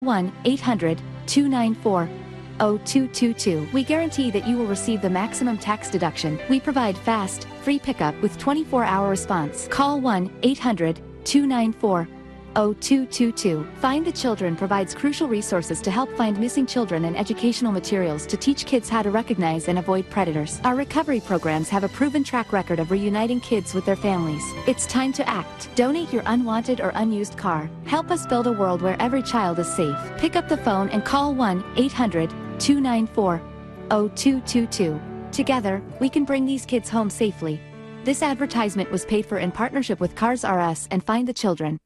1-800-294-0222. We guarantee that you will receive the maximum tax deduction. We provide fast, free pickup with 24-hour response. Call 1-800-294-0222. Find the Children provides crucial resources to help find missing children and educational materials to teach kids how to recognize and avoid predators. Our recovery programs have a proven track record of reuniting kids with their families. It's time to act. Donate your unwanted or unused car. Help us build a world where every child is safe. Pick up the phone and call 1-800-294-0222. Together, we can bring these kids home safely. This advertisement was paid for in partnership with Cars R Us and Find the Children.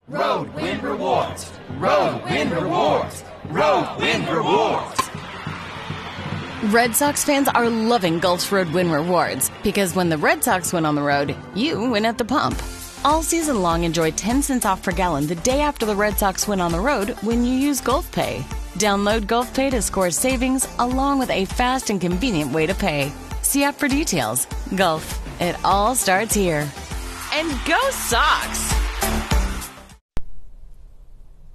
Road Wind Rewards! Road Wind Rewards! Road Wind Rewards! Red Sox fans are loving Gulf's Road Win Rewards because when the Red Sox win on the road, you win at the pump. All season long, enjoy 10 cents off per gallon the day after the Red Sox win on the road when you use Gulf Pay. Download Gulf Pay to score savings along with a fast and convenient way to pay. See app for details. Gulf, it all starts here. And go Sox!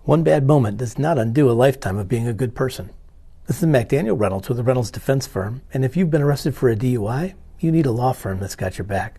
One bad moment does not undo a lifetime of being a good person. This is McDaniel Reynolds with the Reynolds Defense Firm, and if you've been arrested for a DUI, you need a law firm that's got your back.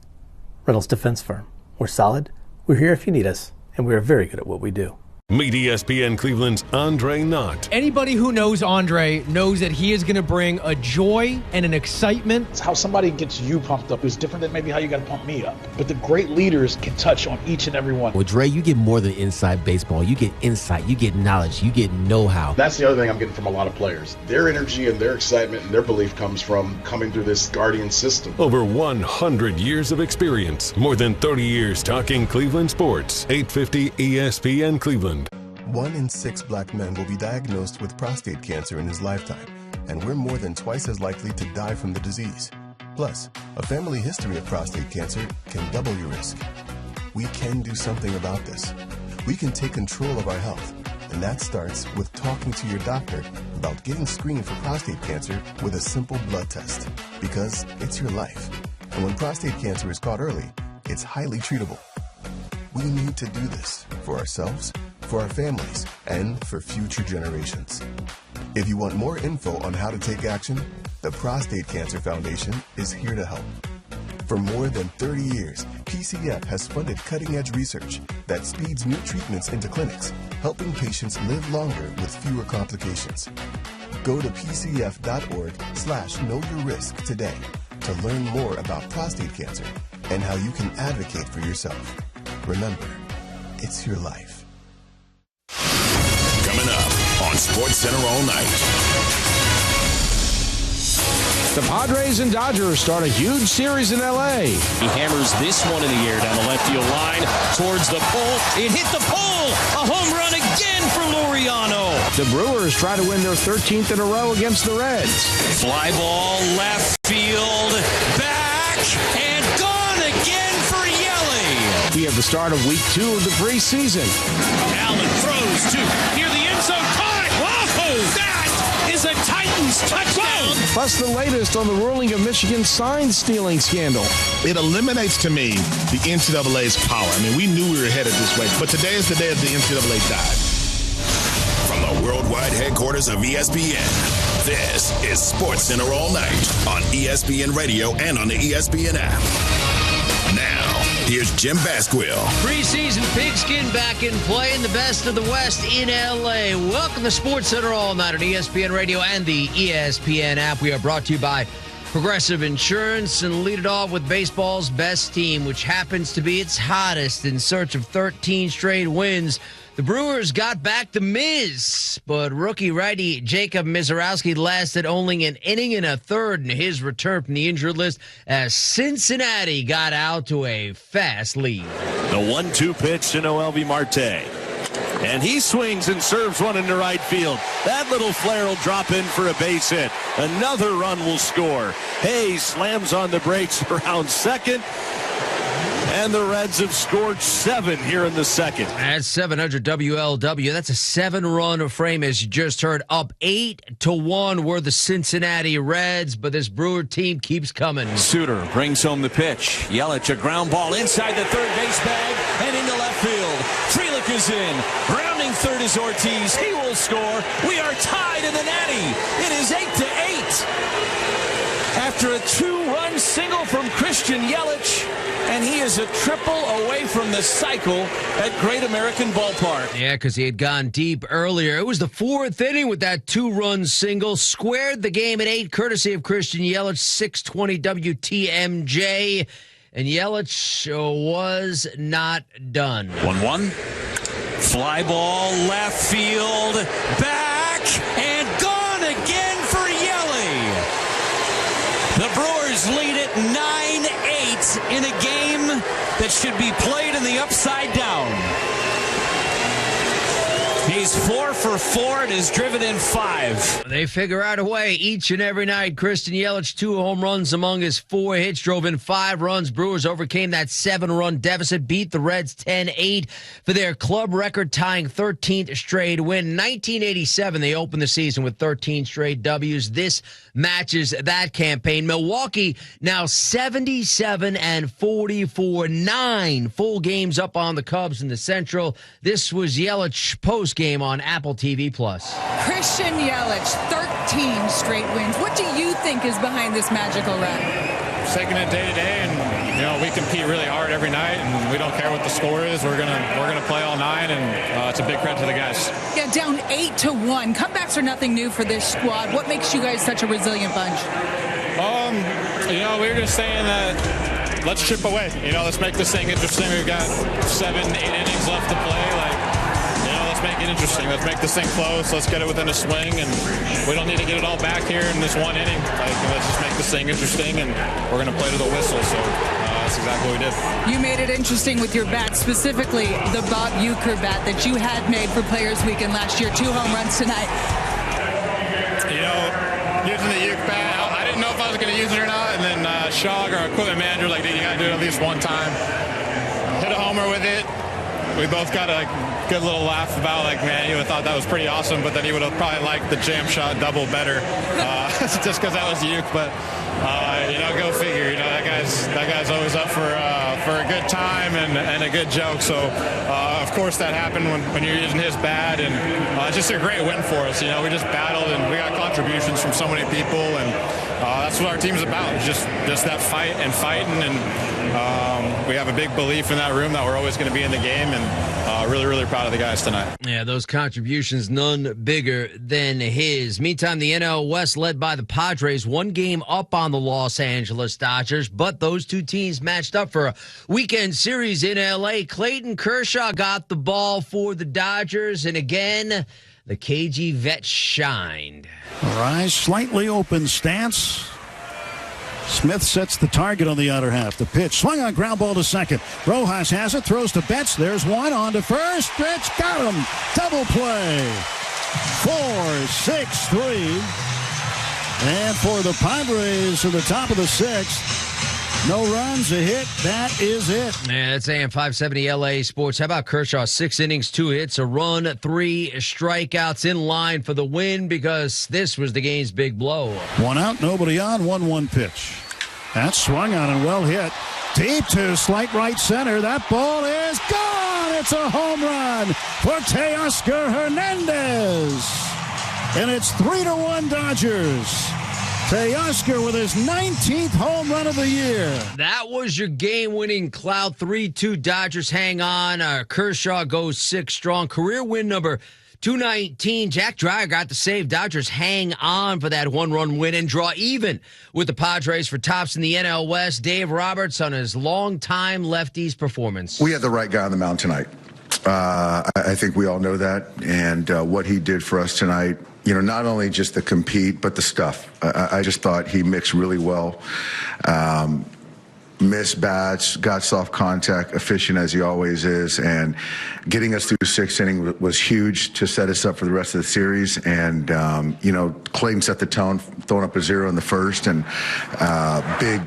Reynolds Defense Firm. We're solid, we're here if you need us, and we're very good at what we do. Meet ESPN Cleveland's Andre Knott. Anybody who knows Andre knows that he is going to bring a joy and an excitement. It's how somebody gets you pumped up is different than maybe how you got to pump me up. But the great leaders can touch on each and every one. With Dre, you get more than inside baseball. You get insight, you get knowledge, you get know-how. That's the other thing I'm getting from a lot of players. Their energy and their excitement and their belief comes from coming through this Guardian system. Over 100 years of experience. More than 30 years talking Cleveland sports. 850 ESPN Cleveland. 1 in 6 black men will be diagnosed with prostate cancer in his lifetime, and we're more than twice as likely to die from the disease. Plus, a family history of prostate cancer can double your risk. We can do something about this. We can take control of our health, and that starts with talking to your doctor about getting screened for prostate cancer with a simple blood test, because it's your life. And when prostate cancer is caught early, it's highly treatable. We need to do this for ourselves, for our families, and for future generations. If you want more info on how to take action, the Prostate Cancer Foundation is here to help. For more than 30 years, PCF has funded cutting-edge research that speeds new treatments into clinics, helping patients live longer with fewer complications. Go to pcf.org/knowyourrisk today to learn more about prostate cancer and how you can advocate for yourself. Remember, it's your life. Coming up on SportsCenter all night. The Padres and Dodgers start a huge series in L.A. He hammers this one in the air down the left field line towards the pole. It hit the pole. A home run again for Laureano. The Brewers try to win their 13th in a row against the Reds. Fly ball left field. Back and gone again for Yelly. We have the start of week 2 of the preseason. Allen throws to near the end zone. Caught it. Whoa! That is a Titans touchdown. Plus the latest on the ruling of Michigan's sign-stealing scandal. It eliminates to me the NCAA's power. I mean, we knew we were headed this way, but today is the day that the NCAA died. From the worldwide headquarters of ESPN, this is SportsCenter all night on ESPN Radio and on the ESPN app. Now, here's Jim Basquill. Preseason pigskin back in play in the best of the West in L.A. Welcome to SportsCenter all night on ESPN Radio and the ESPN app. We are brought to you by Progressive Insurance, and lead it off with baseball's best team, which happens to be its hottest in search of 13 straight wins. The Brewers got back the Miz, but rookie righty Jacob Misiorowski lasted only an inning and a third in his return from the injured list as Cincinnati got out to a fast lead. The 1-2 pitch to Noelvi Marte. And he swings and serves one into right field. That little flare will drop in for a base hit. Another run will score. Hayes slams on the brakes around second. And the Reds have scored 7 here in the second. At 700 WLW, that's a 7-run frame, as you just heard. Up 8-1 were the Cincinnati Reds, but this Brewer team keeps coming. Suter brings home the pitch. Yelich, a ground ball inside the third base bag and into left field. Frelick is in. Rounding third is Ortiz. He will score. We are tied in the Natty. It is 8-8. After a 2-run single from Christian Yelich, and he is a triple away from the cycle at Great American Ballpark. Yeah, because he had gone deep earlier. It was the 4th inning with that 2-run single. Squared the game at 8, courtesy of Christian Yelich, 620 WTMJ. And Yelich was not done. 1-1. Fly ball, left field, back, and gone again for Yelly. The Brewers lead it 9-8 in a game that should be played in the upside down. He's 4 for 4 and has driven in 5. They figure out a way each and every night. Christian Yelich, 2 home runs among his 4 hits, drove in 5 runs. Brewers overcame that 7-run deficit, beat the Reds 10-8 for their club record, tying 13th straight win. 1987, they opened the season with 13 straight W's. This matches that campaign. Milwaukee now 77-44, 9 full games up on the Cubs in the Central. This was Yelich post game on Apple TV+. Christian Yelich, 13 straight wins. What do you think is behind this magical run? Taking it day to day, and we compete really hard every night, and we don't care what the score is. We're gonna play all 9, and it's a big credit to the guys. Yeah, down 8-1. Comebacks are nothing new for this squad. What makes you guys such a resilient bunch? We were just saying that let's chip away. Let's make this thing interesting. We've got 7-8 innings left to play. Let's make it interesting. Let's make this thing close. Let's get it within a swing, and we don't need to get it all back here in this one inning. Let's just make this thing interesting, and we're going to play to the whistle. So that's exactly what we did. You made it interesting with your bat, specifically the Bob Uecker bat that you had made for Players Weekend last year. 2 home runs tonight. Using the Uecker bat, I didn't know if I was going to use it or not, and then Shog, our equipment manager, dude, you got to do it at least one time. Hit a homer with it. We both got a good little laugh about, man, you would have thought that was pretty awesome, but then he would have probably liked the jam shot double better, just because that was Uke. But go figure. That guy's always up for a good time and a good joke. So of course that happened when you're using his bat, and it's just a great win for us. We just battled, and we got contributions from so many people, and that's what our team's about. It's just that fight and fighting, and we have a big belief in that room that we're always going to be in the game, and really, really proud of the guys tonight. Yeah, those contributions, none bigger than his. Meantime, the NL West, led by the Padres, 1 game up on the Los Angeles Dodgers, but those 2 teams matched up for a weekend series in L.A. Clayton Kershaw got the ball for the Dodgers, and again, the KG vet shined. Rise, slightly open stance. Smith sets the target on the outer half. The pitch swung on, ground ball to second. Rojas has it, throws to Betts. There's one on to first. Betts got him. Double play. 4-6-3. And for the Padres to the top of the 6th. No runs, a hit. That is it. Yeah, that's AM 570 LA Sports. How about Kershaw? 6 innings, 2 hits, a run, 3 strikeouts, in line for the win, because this was the game's big blow. 1 out, nobody on, 1-1 pitch. That's swung on and well hit. Deep to slight right center. That ball is gone. It's a home run for Teoscar Hernandez. And it's 3-1 Dodgers. Teoscar with his 19th home run of the year. That was your game-winning clout. 3-2 Dodgers hang on. Kershaw goes 6 strong. Career win number 219. Jack Dreyer got the save. Dodgers hang on for that 1-run win and draw even with the Padres for tops in the NL West. Dave Roberts on his long-time lefties performance. We had the right guy on the mound tonight. I think we all know that. And what he did for us tonight, not only just the compete, but the stuff. I just thought he mixed really well. missed bats, got soft contact, efficient as he always is, and getting us through the 6th inning was huge to set us up for the rest of the series. And, Clayton set the tone, throwing up a 0 in the 1st, and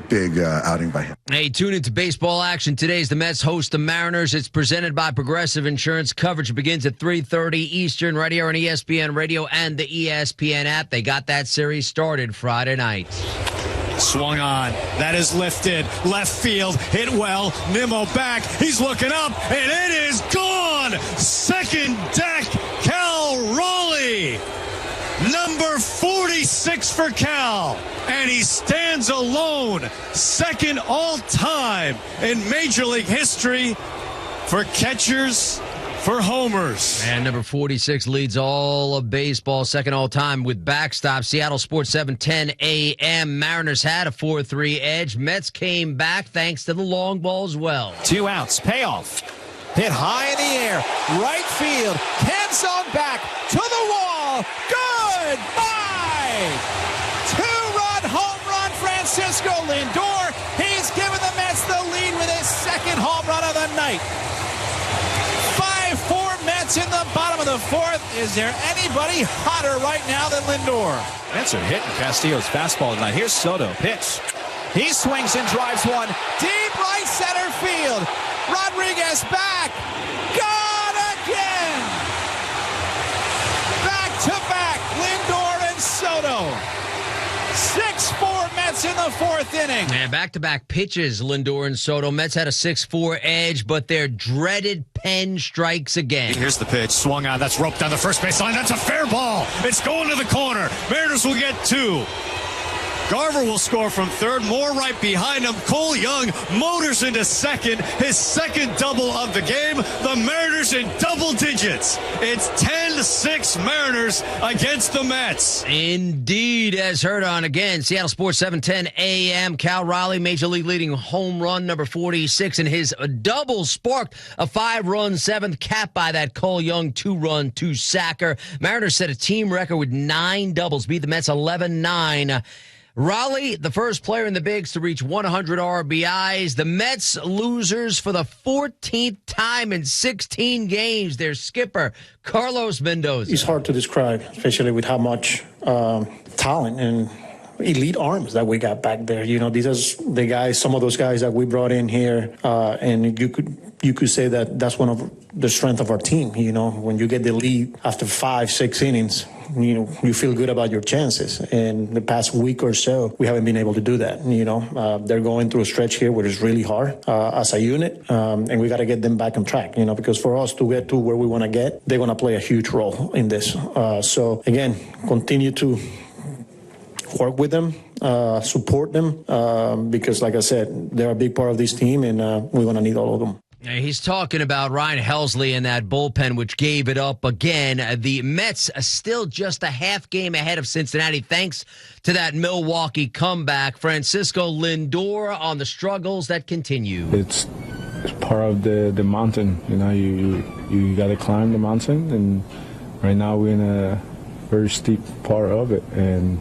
big outing by him. Hey, tune into baseball action. Today's the Mets host the Mariners. It's presented by Progressive Insurance. Coverage begins at 3:30 Eastern, right here on ESPN Radio and the ESPN app. They got that series started Friday night. Swung on. That is lifted. Left field. Hit well. Nimmo back. He's looking up, and it is gone. Second deck, Cal Raleigh. Number 46 for Cal. And he stands alone. Second all-time in Major League history for catchers, for homers. And number 46 leads all of baseball, second all-time with backstop. Seattle Sports 710 AM. Mariners had a 4-3 edge. Mets came back thanks to the long ball as well. 2 outs. Payoff. Hit high in the air. Right field. Canzone back to the wall. Goodbye! 2-run home run, Francisco Lindor. He's given the Mets the lead with his second home run of the night. 5-4 Mets in the bottom of the 4th. Is there anybody hotter right now than Lindor? Mets are hitting Castillo's fastball tonight. Here's Soto. Pitch. He swings and drives one. Deep right center field. Rodriguez back. Gone again. Back to back. Lindor and Soto. 6-4 Mets in the 4th inning. And back-to-back pitches, Lindor and Soto. Mets had a 6-4 edge, but their dreaded pen strikes again. Here's the pitch. Swung on. That's roped down the first base line. That's a fair ball. It's going to the corner. Mariners will get 2. Garver will score from 3rd. Moore right behind him. Cole Young motors into 2nd. His 2nd double of the game. The Mariners in double digits. It's 10-6 Mariners against the Mets. Indeed, as heard on again, Seattle Sports 710 AM. Cal Raleigh, Major League leading home run, number 46, and his double sparked a 5-run 7th, capped by that Cole Young 2-run 2-sacker. Mariners set a team record with 9 doubles, beat the Mets 11-9. Raleigh, the first player in the bigs to reach 100 RBIs. The Mets losers for the 14th time in 16 games. Their skipper, Carlos Mendoza. It's hard to describe, especially with how much talent and elite arms that we got back there. These are the guys, some of those guys that we brought in here, and you could say that that's one of the strength of our team. When you get the lead after 5-6 innings, you feel good about your chances. And the past week or so, we haven't been able to do that. They're going through a stretch here where it's really hard as a unit, and we got to get them back on track. Because for us to get to where we want to get, they're going to play a huge role in this. So again, continue to work with them, support them, because like I said, they're a big part of this team, and we're going to need all of them. He's talking about Ryan Helsley and that bullpen, which gave it up again. The Mets are still just a half game ahead of Cincinnati, thanks to that Milwaukee comeback. Francisco Lindor on the struggles that continue. It's part of the mountain. You got to climb the mountain, and right now we're in a very steep part of it. And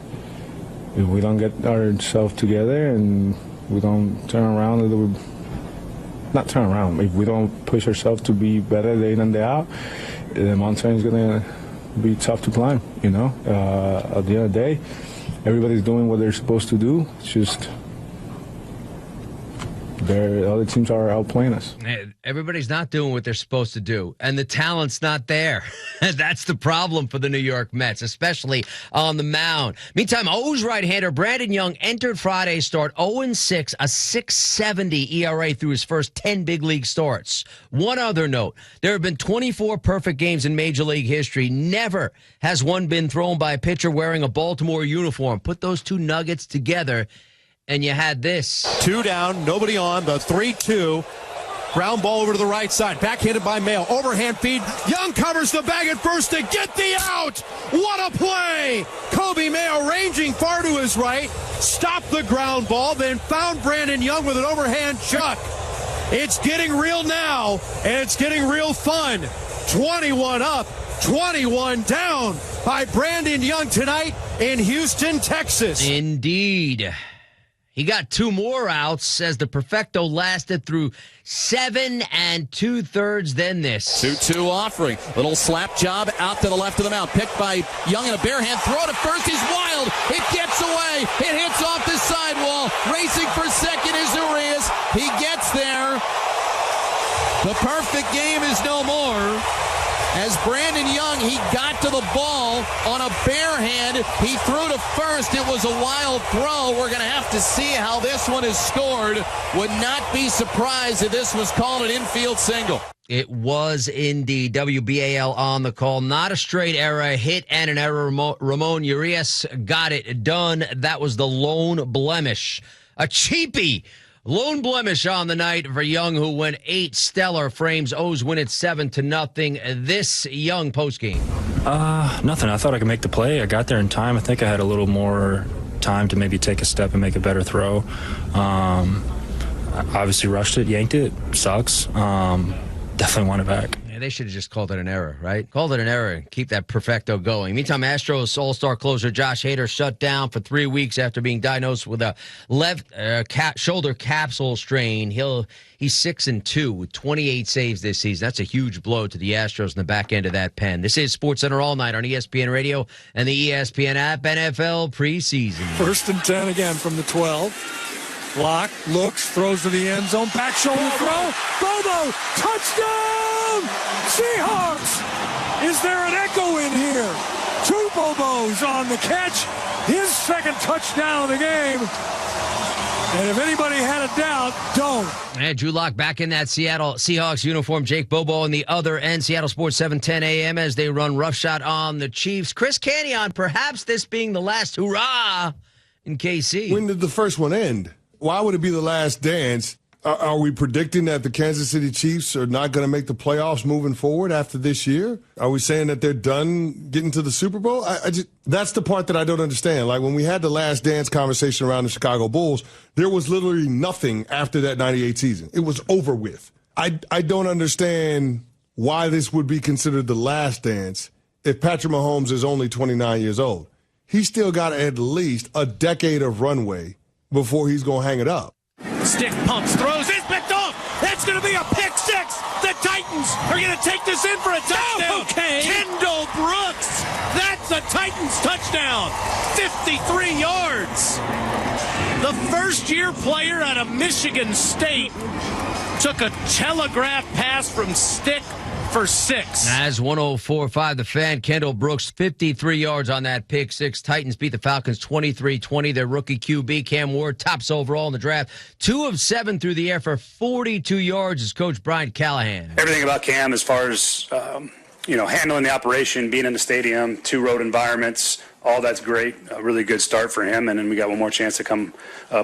if we don't get ourselves together and we don't turn around a little bit, not turn around, if we don't push ourselves to be better day in and day out, the mountain is going to be tough to climb, At the end of the day, everybody's doing what they're supposed to do. It's just other teams are outplaying us. Everybody's not doing what they're supposed to do, and the talent's not there. That's the problem for the New York Mets, especially on the mound. Meantime, O's right-hander Brandon Young entered Friday's start 0-6, a 6.70 ERA through his first 10 big league starts. One other note, there have been 24 perfect games in Major League history. Never has one been thrown by a pitcher wearing a Baltimore uniform. Put those two nuggets together, and you had this. 2 down, nobody on, the 3-2. Ground ball over to the right side. Backhanded by Mayo. Overhand feed. Young covers the bag at first to get the out. What a play. Kobe Mayo ranging far to his right. Stopped the ground ball, then found Brandon Young with an overhand chuck. It's getting real now, and it's getting real fun. 21 up, 21 down by Brandon Young tonight in Houston, Texas. Indeed. He got 2 more outs as the perfecto lasted through 7 2/3. Then this 2-2 offering. Little slap job out to the left of the mound. Picked by Young in a bare hand. Throw to first. He's wild. It gets away. It hits off the sidewall. Racing for second is Urias. He gets there. The perfect game is no more. As Brandon Young, he got to the ball on a bare hand. He threw to first. It was a wild throw. We're going to have to see how this one is scored. Would not be surprised if this was called an infield single. It was indeed. WBAL on the call. Not a straight error, a hit and an error. Ramon Urias got it done. That was the lone blemish. A cheapie. Lone blemish on the night for Young, who went 8 stellar frames. O's win it 7-0. This Young postgame. Nothing. I thought I could make the play. I got there in time. I think I had a little more time to maybe take a step and make a better throw. I obviously rushed it, yanked it. Sucks. Definitely want it back. They should have just called it an error, right? Called it an error and keep that perfecto going. Meantime, Astros all-star closer Josh Hader shut down for 3 weeks after being diagnosed with a left shoulder capsule strain. He's 6-2 with 28 saves this season. That's a huge blow to the Astros in the back end of that pen. This is SportsCenter All Night on ESPN Radio and the ESPN app. NFL preseason. 1st and 10 again from the 12. Locke looks, throws to the end zone, back shoulder throw. Bobo, touchdown! Seahawks! Is there an echo in here? 2 Bobos on the catch. His 2nd touchdown of the game. And if anybody had a doubt, don't. And Drew Lock back in that Seattle Seahawks uniform. Jake Bobo on the other end. Seattle Sports 710 a.m. as they run roughshod on the Chiefs. Chris Canyon, perhaps this being the last hurrah in KC. When did the first one end? Why would it be the last dance? Are we predicting that the Kansas City Chiefs are not going to make the playoffs moving forward after this year? Are we saying that they're done getting to the Super Bowl? That's the part that I don't understand. Like when we had the last dance conversation around the Chicago Bulls, there was literally nothing after that 98 season. It was over with. I don't understand why this would be considered the last dance if Patrick Mahomes is only 29 years old. He's still got at least a decade of runway before he's going to hang it up. Stick pumps, throws, it's picked off. That's going to be a pick 6. The Titans are going to take this in for a touchdown. Okay. Kendall Brooks. That's a Titans touchdown. 53 yards. The first-year player out of Michigan State took a telegraph pass from stick for 6. As 104.5 The Fan, Kendall Brooks, 53 yards on that pick 6. Titans beat the Falcons 23-20. Their rookie QB, Cam Ward, tops overall in the draft. 2 of 7 through the air for 42 yards is Coach Brian Callahan. Everything about Cam as far as, handling the operation, being in the stadium, 2 road environments, all that's great. A really good start for him, and then we got one more chance to come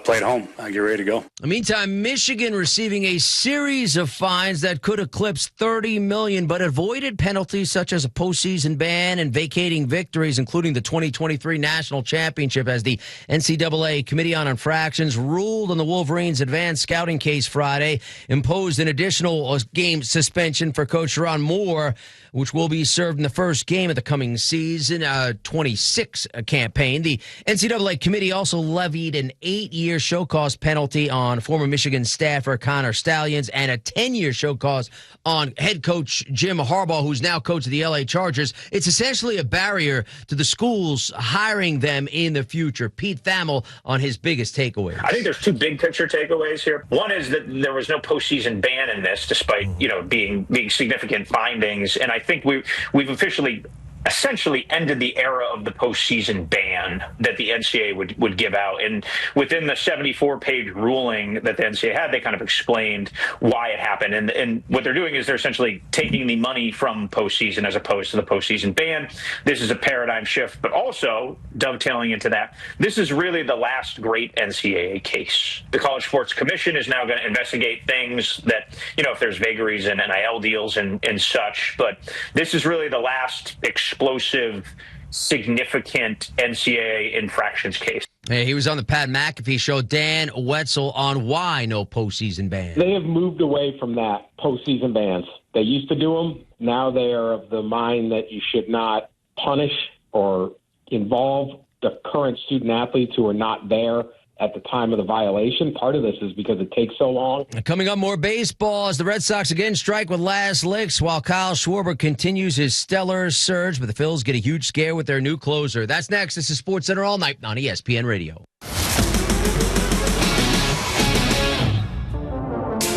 play at home. Get ready to go. In the meantime, Michigan receiving a series of fines that could eclipse $30 million, but avoided penalties such as a postseason ban and vacating victories, including the 2023 National Championship, as the NCAA Committee on Infractions ruled on the Wolverines' advanced scouting case Friday, imposed an additional game suspension for Coach Ron Moore, which will be served in the first game of the coming season, 26 campaign. The NCAA committee also levied an 8-year show cause penalty on former Michigan staffer Connor Stalions and a 10-year show cause on head coach Jim Harbaugh, who's now coach of the LA Chargers. It's essentially a barrier to the schools hiring them in the future. Pete Thamel on his biggest takeaway. I think there's 2 big picture takeaways here. One is that there was no postseason ban in this, despite being significant findings, and I think we've officially essentially ended the era of the postseason ban that the NCAA would give out. And within the 74-page ruling that the NCAA had, they kind of explained why it happened. And what they're doing is they're essentially taking the money from postseason as opposed to the postseason ban. This is a paradigm shift, but also dovetailing into that, this is really the last great NCAA case. The College Sports Commission is now going to investigate things that, if there's vagaries in NIL deals and such, but this is really the last explosive, significant NCAA infractions case. Hey, he was on the Pat McAfee show. Dan Wetzel on why no postseason ban. They have moved away from that postseason bans. They used to do them. Now they are of the mind that you should not punish or involve the current student athletes who are not there at the time of the violation. Part of this is because it takes so long. Coming up, more baseball as the Red Sox again strike with last licks while Kyle Schwarber continues his stellar surge, but the Phils get a huge scare with their new closer. That's next. This is SportsCenter All Night on ESPN Radio.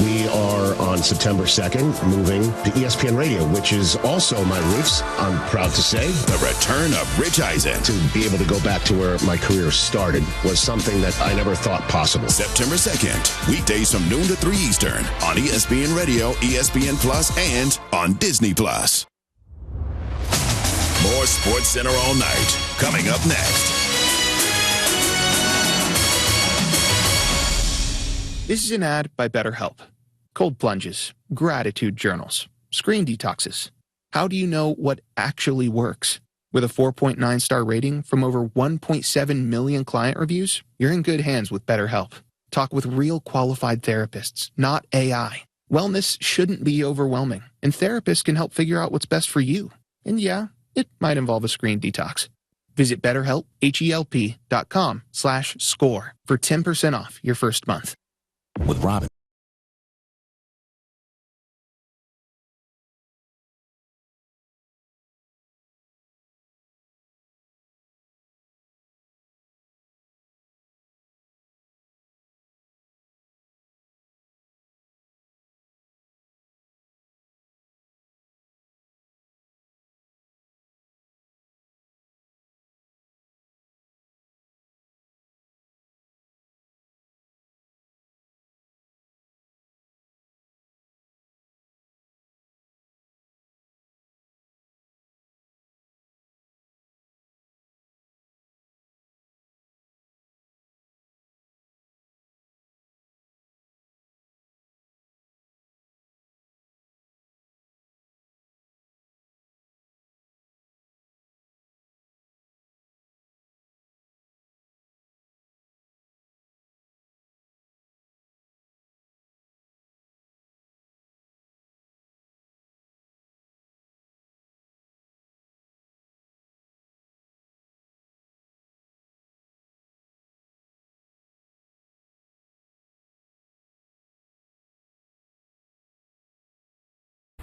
We are on September 2nd moving to ESPN Radio, which is also my roots, I'm proud to say. The return of Rich Eisen. To be able to go back to where my career started was something that I never thought possible. September 2nd, weekdays from noon to 3 Eastern on ESPN Radio, ESPN Plus, and on Disney Plus. More SportsCenter All Night coming up next. This is an ad by BetterHelp. Cold plunges, gratitude journals, screen detoxes. How do you know what actually works? With a 4.9-star rating from over 1.7 million client reviews, you're in good hands with BetterHelp. Talk with real qualified therapists, not AI. Wellness shouldn't be overwhelming, and therapists can help figure out what's best for you. And yeah, it might involve a screen detox. Visit BetterHelp, HELP.com/score for 10% off your first month. With Robin.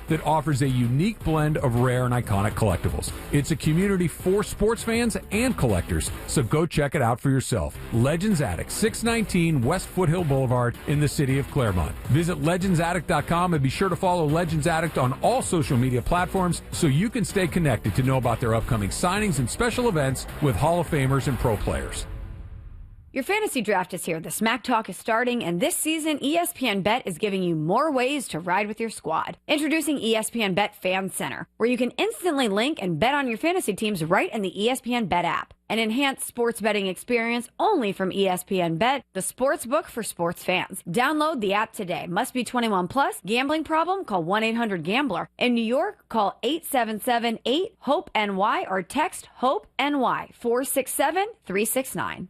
That offers a unique blend of rare and iconic collectibles. It's a community for sports fans and collectors, so go check it out for yourself. Legends Attic, 619 West Foothill Boulevard in the city of Claremont. Visit legendsaddict.com and be sure to follow Legends Addict on all social media platforms so you can stay connected to know about their upcoming signings and special events with Hall of Famers and pro players. Your fantasy draft is here. The Smack Talk is starting, and this season, ESPN Bet is giving you more ways to ride with your squad. Introducing ESPN Bet Fan Center, where you can instantly link and bet on your fantasy teams right in the ESPN Bet app. An enhanced sports betting experience only from ESPN Bet, the sports book for sports fans. Download the app today. Must be 21 plus. Gambling problem? Call 1-800-GAMBLER. In New York, call 877-8-HOPE-NY or text HOPE-NY 467-369.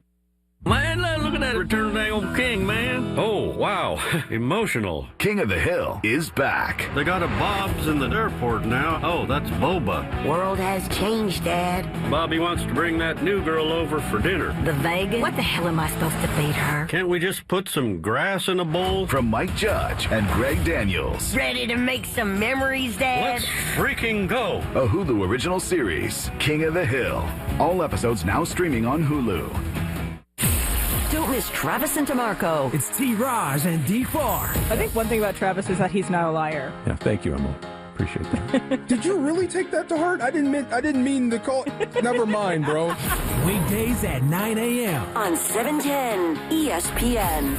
Man, look at that return of the old King, man. Oh, wow. Emotional. King of the Hill is back. They got a Bob's in the airport now. Oh, that's Boba. World has changed, Dad. Bobby wants to bring that new girl over for dinner. The Vegas? What the hell am I supposed to feed her? Can't we just put some grass in a bowl? From Mike Judge and Greg Daniels. Ready to make some memories, Dad? Let's freaking go. A Hulu original series, King of the Hill. All episodes now streaming on Hulu. Don't miss Travis and DeMarco. It's T-Raj and D-Far. I think one thing about Travis is that he's not a liar. Yeah, thank you, Emma. Appreciate that. Did you really take that to heart? I didn't mean to call. Never mind, bro. Weekdays at 9 a.m. on 710 ESPN.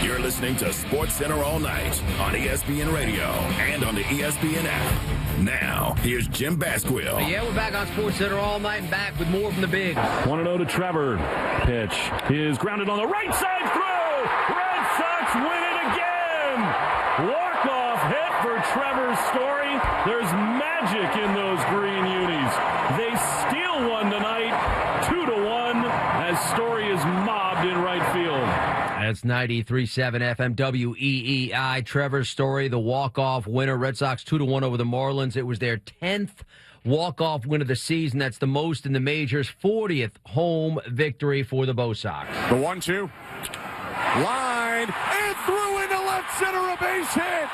You're listening to SportsCenter All Night on ESPN Radio and on the ESPN app. Now, here's Jim Basquill. Yeah, we're back on SportsCenter All Night and back with more from the big. 1-0 to Trevor. Pitch is grounded on the right side throw. Red Sox win it again. Walk-off hit for Trevor Story. There's magic in those green unis. They steal one tonight, 2-1, as Story is mobbed in right field. That's It's 93.7 FM WEEI. Trevor Story, the walk-off winner. Red Sox 2-1 over the Marlins. It was their 10th walk-off win of the season. That's the most in the majors. 40th home victory for the Bo Sox. The 1-2. Line and through into left center, a base hit.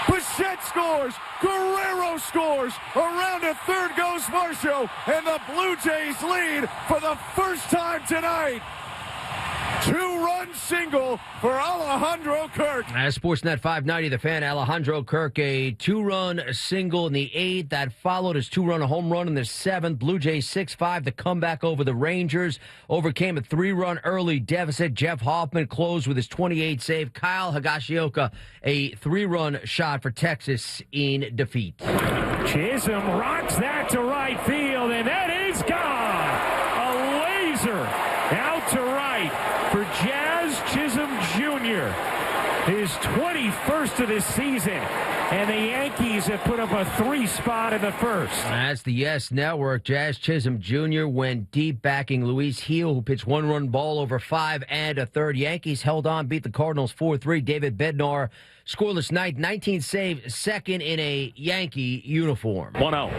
Bichette scores. Guerrero scores. Around at third goes Marshall, and the Blue Jays lead for the first time tonight. 2-run single for Alejandro Kirk. As Sportsnet 590, the fan, Alejandro Kirk, a 2-run single in the 8th. That followed his 2-run home run in the 7th. Blue Jays 6-5, the comeback over the Rangers. Overcame a 3-run early deficit. Jeff Hoffman closed with his 28th save. Kyle Higashioka, a 3-run shot for Texas in defeat. Chisholm rocks that to right field, and that is gone. A laser out to right for Jazz Chisholm Jr., his 21st of this season, and the Yankees have put up a 3 spot in the first. That's the Yes Network. Jazz Chisholm Jr. went deep, backing Luis Gil, who pitched 1-run ball over 5 1/3. Yankees held on, beat the Cardinals 4-3. David Bednar, scoreless night, 19 save, second in a Yankee uniform. 1-0.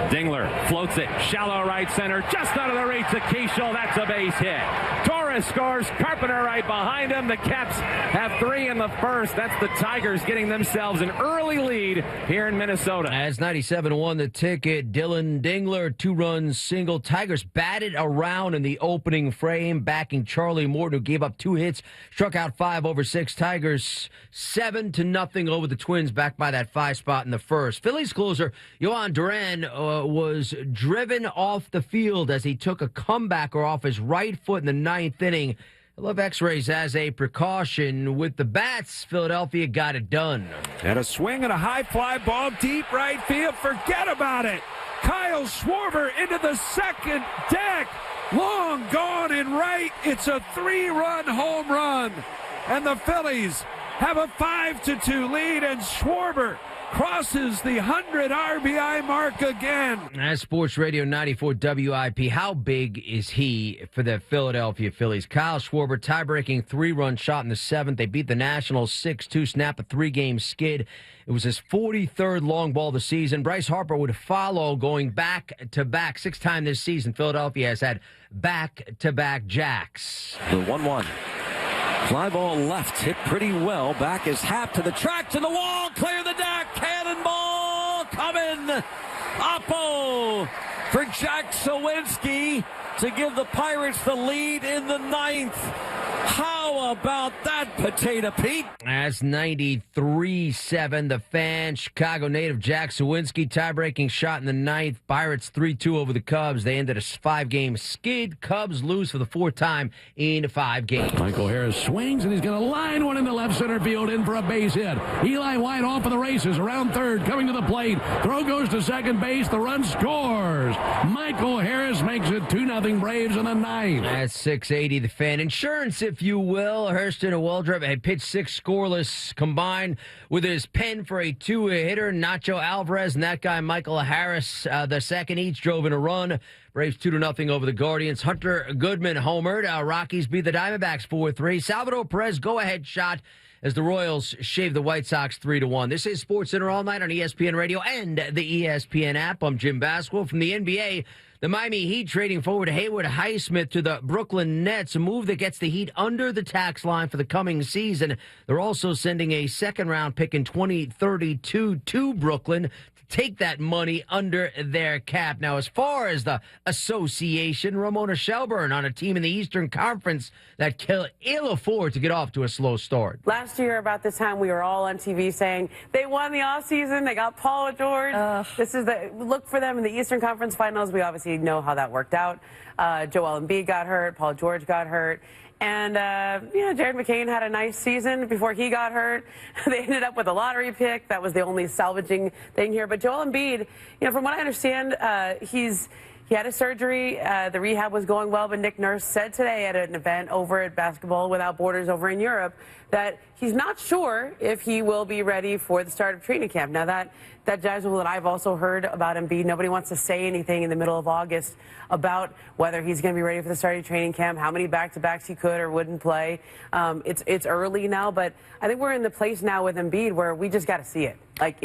Dingler floats it, shallow right center, just out of the reach of Keishel. That's a base hit. Torres scores, Carpenter right behind him. The Caps have 3 in the first. That's the Tigers getting themselves an early lead here in Minnesota. As 97-1 the ticket, Dylan Dingler, 2-run single. Tigers batted around in the opening frame, backing Charlie Morton, who gave up 2 hits, struck out 5 over 6. Tigers 7-0 over the Twins, backed by that 5 spot in the first. Phillies closer Yohan Duran was driven off the field as he took a comebacker off his right foot in the 9th inning. I love X-rays as a precaution. With the bats, Philadelphia got it done. And a swing and a high fly ball deep right field. Forget about it. Kyle Schwarber into the second deck. Long gone in right. It's a 3-run home run. And the Phillies have a 5-2 lead, and Schwarber crosses the 100 RBI mark again. As Sports Radio 94 WIP, how big is he for the Philadelphia Phillies? Kyle Schwarber, tie-breaking 3-run shot in the 7th. They beat the Nationals 6-2, snap a 3-game skid. It was his 43rd long ball of the season. Bryce Harper would follow, going back-to-back. 6th time this season, Philadelphia has had back-to-back jacks. The 1-1. Fly ball left, hit pretty well. Back is Happ to the track, to the wall, clear the deck, cannonball coming. Oppo for Jack Sawinski to give the Pirates the lead in the 9th. How about that, Potato Pete? That's 93-7. The fan, Chicago native Jack Sawinski, tie-breaking shot in the 9th. Pirates 3-2 over the Cubs. They ended a 5-game skid. Cubs lose for the 4th time in 5 games. Michael Harris swings, and he's going to line one in the left center field in for a base hit. Eli White off for the races, around third, coming to the plate. Throw goes to second base. The run scores. Michael Harris makes it 2-0 Braves in the 9th. That's 680. The fan insurance, if you will. Hurston and Waldrop had pitched 6 scoreless combined with his pen for a 2-hitter. Nacho Alvarez and that guy Michael Harris, the second, each drove in a run. Braves 2-0 over the Guardians. Hunter Goodman homered. Rockies beat the Diamondbacks 4-3. Salvador Perez go-ahead shot as the Royals shave the White Sox 3-1. This is SportsCenter all night on ESPN Radio and the ESPN app. I'm Jim Basquill from the NBA. The Miami Heat trading forward Haywood Highsmith to the Brooklyn Nets, a move that gets the Heat under the tax line for the coming season. They're also sending a second-round pick in 2032 to Brooklyn take that money under their cap. Now, as far as the association, Ramona Shelburne on a team in the Eastern Conference that can ill afford to get off to a slow start. Last year, about this time, we were all on TV saying they won the offseason. They got Paul George. This is the look for them in the Eastern Conference Finals. We obviously know how that worked out. Joel Embiid got hurt. Paul George got hurt. And, Jared McCain had a nice season before he got hurt. They ended up with a lottery pick. That was the only salvaging thing here. But Joel Embiid, from what I understand, he's He had a surgery. The rehab was going well, but Nick Nurse said today at an event over at Basketball Without Borders over in Europe that he's not sure if he will be ready for the start of training camp. Now, that jives with what I've also heard about Embiid. Nobody wants to say anything in the middle of August about whether he's going to be ready for the start of training camp, how many back-to-backs he could or wouldn't play. It's early now, but I think we're in the place now with Embiid where we just got to see it. Like,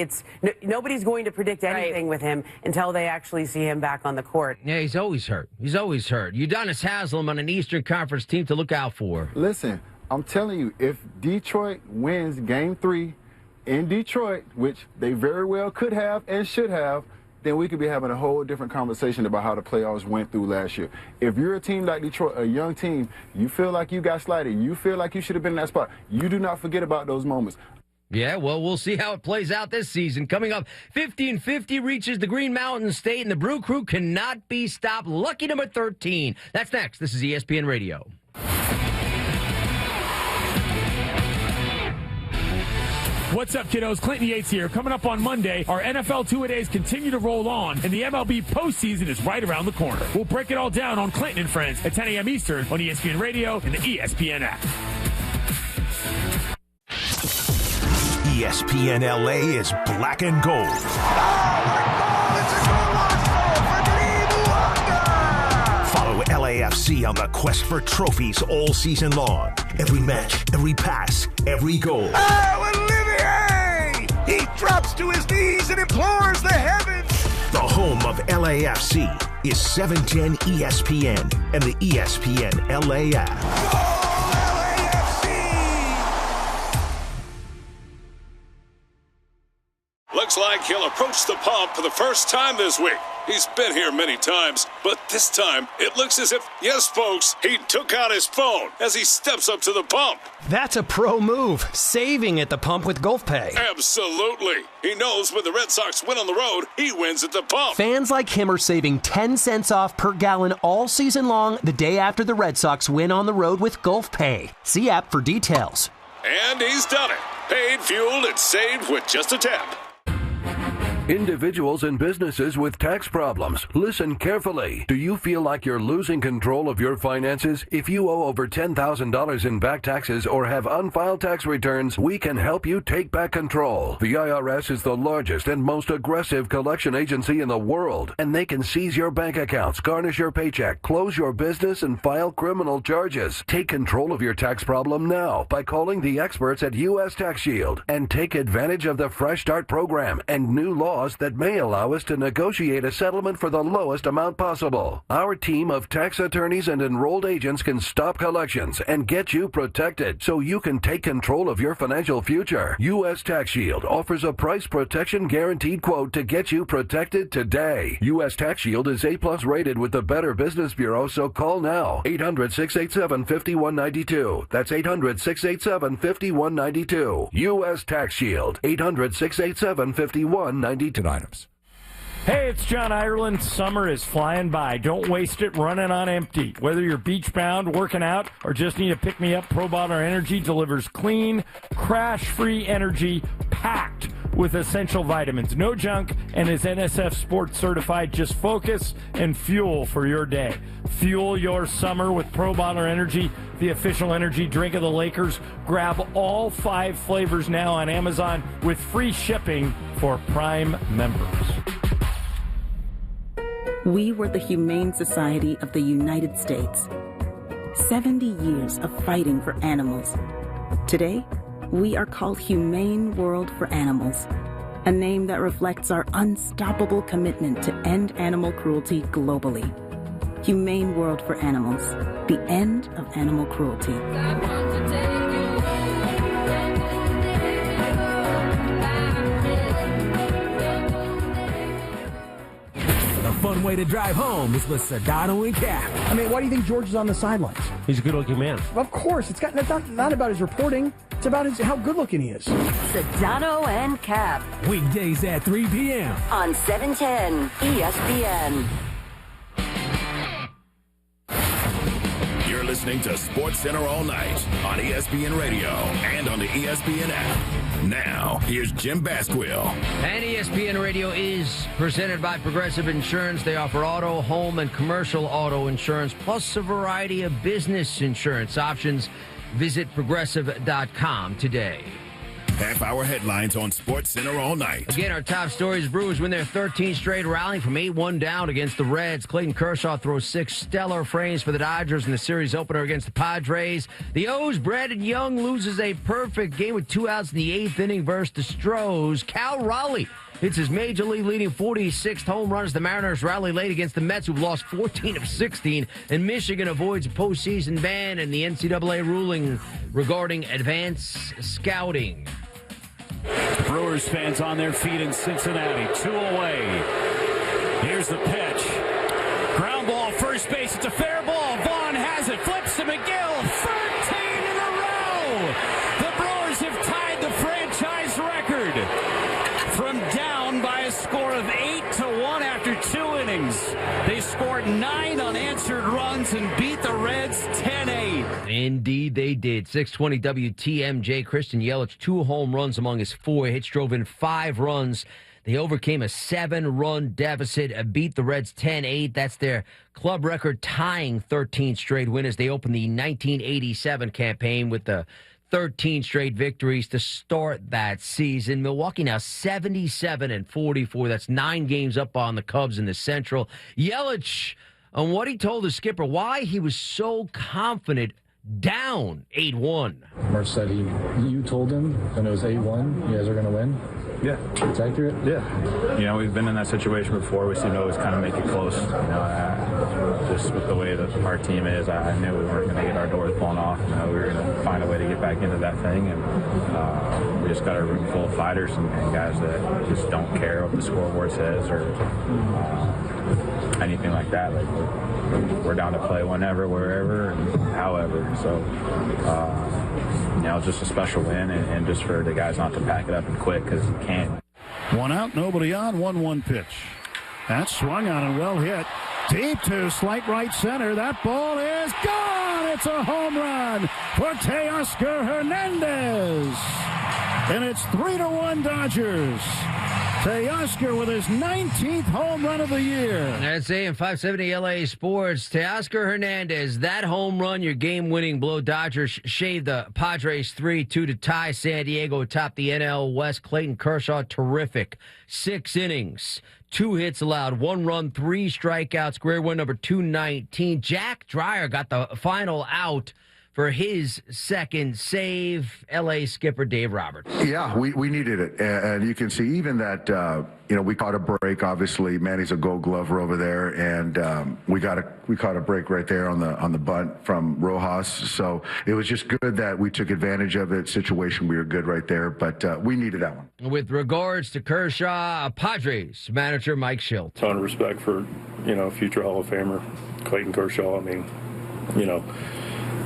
nobody's going to predict anything with him until they actually see him back on the court. Yeah, he's always hurt. Udonis Haslem on an Eastern Conference team to look out for. Listen, I'm telling you, if Detroit wins Game 3 in Detroit, which they very well could have and should have, then we could be having a whole different conversation about how the playoffs went through last year. If you're a team like Detroit, a young team, you feel like you got slighted, you feel like you should have been in that spot, you do not forget about those moments. Yeah, well, we'll see how it plays out this season. Coming up, 1550 reaches the Green Mountain State, and the Brew Crew cannot be stopped. Lucky number 13. That's next. This is ESPN Radio. What's up, kiddos? Clinton Yates here. Coming up on Monday, our NFL two-a-days continue to roll on, and the MLB postseason is right around the corner. We'll break it all down on Clinton and Friends at 10 a.m. Eastern on ESPN Radio and the ESPN app. ESPN LA is black and gold. Follow LAFC on the quest for trophies all season long. Every match, every pass, every goal. Oh, Olivier! He drops to his knees and implores the heavens. The home of LAFC is 710 ESPN and the ESPN LA app. Looks like he'll approach the pump for the first time this week. He's been here many times, but this time it looks as if, yes, folks, he took out his phone as he steps up to the pump. That's a pro move, saving at the pump with GulfPay. Absolutely. He knows when the Red Sox win on the road, he wins at the pump. Fans like him are saving 10 cents off per gallon all season long the day after the Red Sox win on the road with GulfPay. See app for details. And he's done it. Paid, fueled, and saved with just a tap. Individuals and businesses with tax problems, listen carefully. Do you feel like you're losing control of your finances? If you owe over $10,000 in back taxes or have unfiled tax returns, we can help you take back control. The IRS is the largest and most aggressive collection agency in the world, and they can seize your bank accounts, garnish your paycheck, close your business, and file criminal charges. Take control of your tax problem now by calling the experts at U.S. Tax Shield and take advantage of the Fresh Start program and new laws that may allow us to negotiate a settlement for the lowest amount possible. Our team of tax attorneys and enrolled agents can stop collections and get you protected so you can take control of your financial future. U.S. Tax Shield offers a price protection guaranteed quote to get you protected today. U.S. Tax Shield is A+ rated with the Better Business Bureau, so call now. 800-687-5192. That's 800-687-5192. U.S. Tax Shield. 800-687-5192. Items. Hey, it's John Ireland. Summer is flying by. Don't waste it running on empty. Whether you're beach bound, working out, or just need a pick-me-up, Pro Bottler Energy delivers clean, crash-free energy packed with essential vitamins. No junk, and is NSF Sports certified. Just focus and fuel for your day. Fuel your summer with Pro Bottler Energy, the official energy drink of the Lakers. Grab all 5 flavors now on Amazon with free shipping for Prime members. We were the Humane Society of the United States. 70 years of fighting for animals. Today, we are called Humane World for Animals, a name that reflects our unstoppable commitment to end animal cruelty globally. Humane World for Animals, the end of animal cruelty. Fun way to drive home is with Sedano and Cap. I mean, why do you think George is on the sidelines? He's a good-looking man. Of course. It's not about his reporting. It's about how good-looking he is. Sedano and Cap. Weekdays at 3 p.m. on 710 ESPN. You're listening listening to SportsCenter All Night on ESPN Radio and on the ESPN app. Now, here's Jim Basquill. And ESPN Radio is presented by Progressive Insurance. They offer auto, home, and commercial auto insurance, plus a variety of business insurance options. Visit Progressive.com today. Half-hour headlines on SportsCenter All Night. Again, our top stories: Brewers win their 13th straight rally from 8-1 down against the Reds. Clayton Kershaw throws 6 stellar frames for the Dodgers in the series opener against the Padres. The O's' Brandon Young loses a perfect game with 2 outs in the 8th inning versus the Stros. Cal Raleigh hits his major league leading 46th home run as the Mariners rally late against the Mets, who've lost 14 of 16. And Michigan avoids a postseason ban and the NCAA ruling regarding advanced scouting. Brewers fans on their feet in Cincinnati. 2 away. Here's the pitch. Ground ball, first base. It's a fair ball. Vaughn has it. Flips to McGill. 13 in a row. The Brewers have tied the franchise record from down by a score of 8-1 after 2 innings. They scored 9 unanswered runs and beat the Reds 10-8. Indeed, they did. 620 WTMJ. Christian Yelich, 2 home runs among his 4 hits, drove in 5 runs. They overcame a 7-run deficit, beat the Reds 10-8. That's their club record, tying 13 straight win as they opened the 1987 campaign with the 13 straight victories to start that season. Milwaukee now 77-44. That's 9 games up on the Cubs in the Central. Yelich, on what he told the skipper, why he was so confident down 8-1. Mark said you told him when it was 8-1, you guys are going to win? Yeah. It's accurate? Yeah. You know, we've been in that situation before. We seem to always kind of make it close. You know, just with the way that our team is, I knew we weren't going to get our doors blown off. You know, we were going to find a way to get back into that thing. And we just got a room full of fighters and guys that just don't care what the scoreboard says or anything like that. Like we're down to play whenever, wherever, and however. So, you know, just a special win, and just for the guys not to pack it up and quit because you can't. 1 out, nobody on, 1-1 pitch. That's swung on and well hit. Deep to slight right center. That ball is gone. It's a home run for Teoscar Hernandez. And it's 3-1 Dodgers. Teoscar with his 19th home run of the year. That's AM 570 LA Sports. Teoscar Hernandez, that home run, your game-winning blow. Dodgers shaved the Padres 3-2 to tie San Diego atop the NL West. Clayton Kershaw, terrific. 6 innings, 2 hits allowed, 1 run, 3 strikeouts. Career win number 219. Jack Dreyer got the final out for his second save. LA skipper Dave Roberts. Yeah, we needed it. And you can see even that, you know, we caught a break. Obviously, Manny's a gold glover over there. And we caught a break right there on the bunt from Rojas. So it was just good that we took advantage of it. Situation, we were good right there. But we needed that one. With regards to Kershaw, Padres manager Mike Shildt. Ton of respect for, you know, future Hall of Famer Clayton Kershaw. I mean, you know,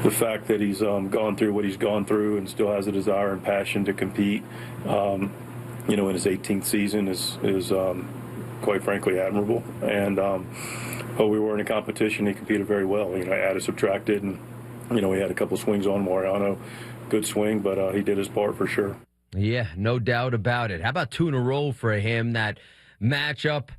the fact that he's gone through what he's gone through and still has a desire and passion to compete, you know, in his 18th season is quite frankly admirable. And but we were in a competition. He competed very well. You know, added, subtracted, and you know, he had a couple swings on Mariano. Good swing, but he did his part for sure. Yeah, no doubt about it. How about 2 in a row for him? That matchup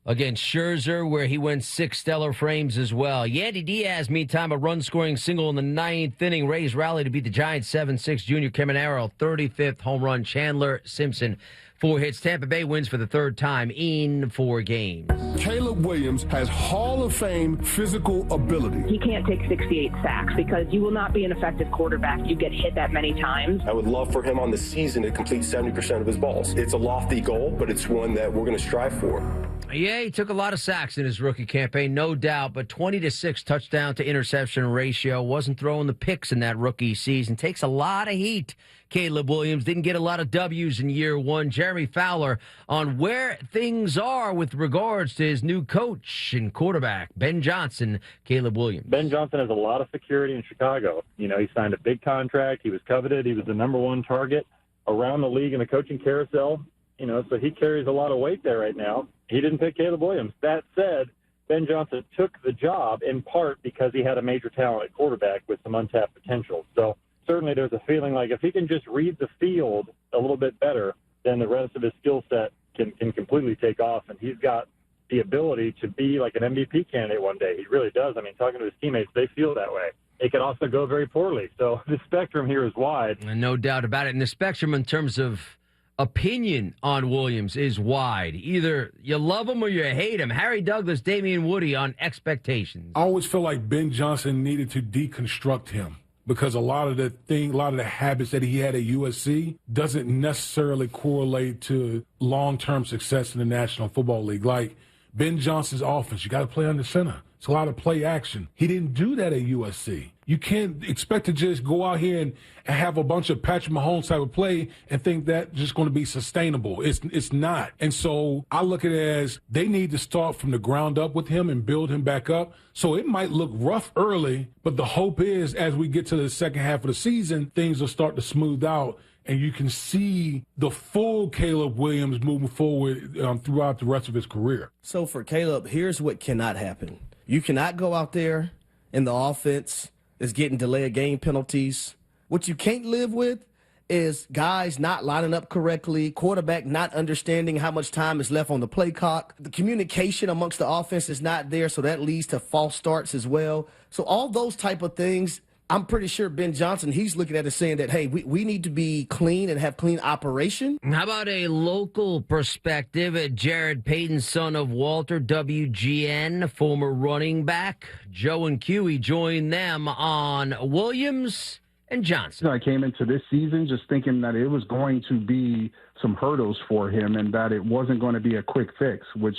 against Scherzer, where he went 6 stellar frames as well. Yandy Diaz, meantime, a run-scoring single in the 9th inning. Rays rally to beat the Giants 7-6. Junior Caminero, 35th home run. Chandler Simpson, 4 hits. Tampa Bay wins for the 3rd time in 4 games. Caleb Williams has Hall of Fame physical ability. He can't take 68 sacks because you will not be an effective quarterback. You get hit that many times. I would love for him on the season to complete 70% of his balls. It's a lofty goal, but it's one that we're going to strive for. Yeah, he took a lot of sacks in his rookie campaign, no doubt, but 20-6 touchdown to interception ratio. Wasn't throwing the picks in that rookie season. Takes a lot of heat. Caleb Williams didn't get a lot of W's in year 1. Jeremy Fowler on where things are with regards to his new coach and quarterback, Ben Johnson, Caleb Williams. Ben Johnson has a lot of security in Chicago. You know, he signed a big contract. He was coveted. He was the #1 target around the league in the coaching carousel. You know, so he carries a lot of weight there right now. He didn't pick Caleb Williams. That said, Ben Johnson took the job in part because he had a major talent at quarterback with some untapped potential. So certainly there's a feeling like if he can just read the field a little bit better, then the rest of his skill set can completely take off, and he's got the ability to be like an MVP candidate one day. He really does. I mean, talking to his teammates, they feel that way. It can also go very poorly. So the spectrum here is wide. No doubt about it. And the spectrum in terms of opinion on Williams is wide. Either you love him or you hate him. Harry Douglas, Damian Woody on expectations. I always feel like Ben Johnson needed to deconstruct him, because a lot of the habits that he had at USC doesn't necessarily correlate to long-term success in the National Football League. Like Ben Johnson's offense, you got to play under center. It's a lot of play action. He didn't do that at USC. You can't expect to just go out here and have a bunch of Patrick Mahomes type of play and think that just going to be sustainable. It's not. And so I look at it as they need to start from the ground up with him and build him back up. So it might look rough early, but the hope is as we get to the second half of the season, things will start to smooth out, and you can see the full Caleb Williams moving forward throughout the rest of his career. So for Caleb, here's what cannot happen. You cannot go out there and the offense is getting delay of game penalties. What you can't live with is guys not lining up correctly, quarterback not understanding how much time is left on the play clock. The communication amongst the offense is not there, so that leads to false starts as well. So all those type of things, I'm pretty sure Ben Johnson, he's looking at it saying that, hey, we need to be clean and have clean operation. How about a local perspective? Jared Payton, son of Walter, WGN, former running back. Joe and Huey joined them on Williams and Johnson. I came into this season just thinking that it was going to be some hurdles for him and that it wasn't going to be a quick fix, which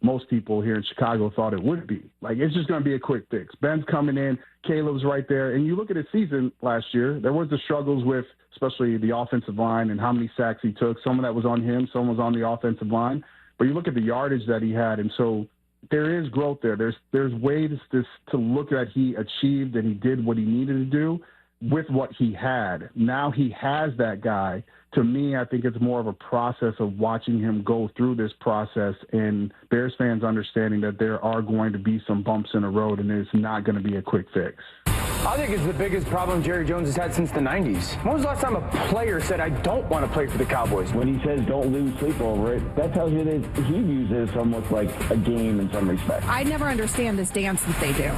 most people here in Chicago thought it would be. Like, it's just going to be a quick fix. Ben's coming in. Caleb's right there. And you look at his season last year, there was the struggles with especially the offensive line and how many sacks he took. Some of that was on him. Some was on the offensive line. But you look at the yardage that he had. And so there is growth there. There's ways to look at he achieved and he did what he needed to do with what he had. Now he has that guy. To me, I think it's more of a process of watching him go through this process and Bears fans understanding that there are going to be some bumps in the road and it's not going to be a quick fix. I think it's the biggest problem Jerry Jones has had since the 90s. When was the last time a player said, I don't want to play for the Cowboys? When he says don't lose sleep over it, that tells you that he views it as almost like a game in some respects. I never understand this dance that they do.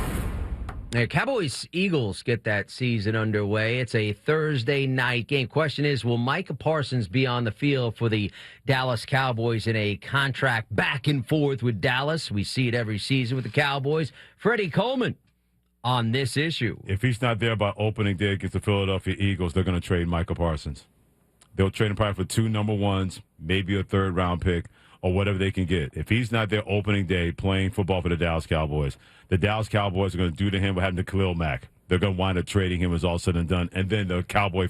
Cowboys-Eagles get that season underway. It's a Thursday night game. Question is, will Micah Parsons be on the field for the Dallas Cowboys in a contract back and forth with Dallas? We see it every season with the Cowboys. Freddie Coleman on this issue. If he's not there by opening day against the Philadelphia Eagles, they're going to trade Micah Parsons. They'll trade him probably for 2 number ones, maybe a 3rd-round pick, or whatever they can get. If he's not there opening day playing football for the Dallas Cowboys are going to do to him what happened to Khalil Mack. They're going to wind up trading him as all said and done. And then the Cowboy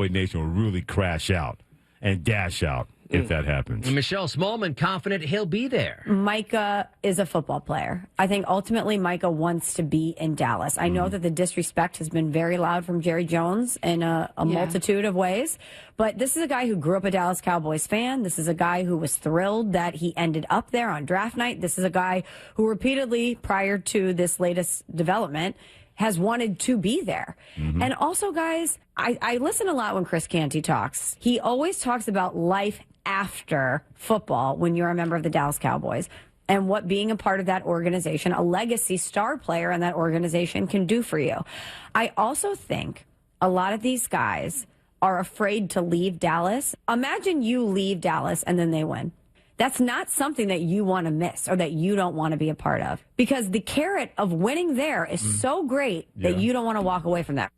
Nation will really crash out and dash out if that happens. Michelle Smallman confident he'll be there. Micah is a football player. I think ultimately Micah wants to be in Dallas. I know that the disrespect has been very loud from Jerry Jones in a multitude of ways, but this is a guy who grew up a Dallas Cowboys fan. This is a guy who was thrilled that he ended up there on draft night. This is a guy who repeatedly, prior to this latest development, has wanted to be there. Mm-hmm. And also, guys, I listen a lot when Chris Canty talks. He always talks about life after football when you're a member of the Dallas Cowboys and what being a part of that organization, a legacy star player in that organization, can do for you. I also think a lot of these guys are afraid to leave Dallas. Imagine you leave Dallas and then they win. That's not something that you want to miss or that you don't want to be a part of, because the carrot of winning there is so great that you don't want to walk away from that.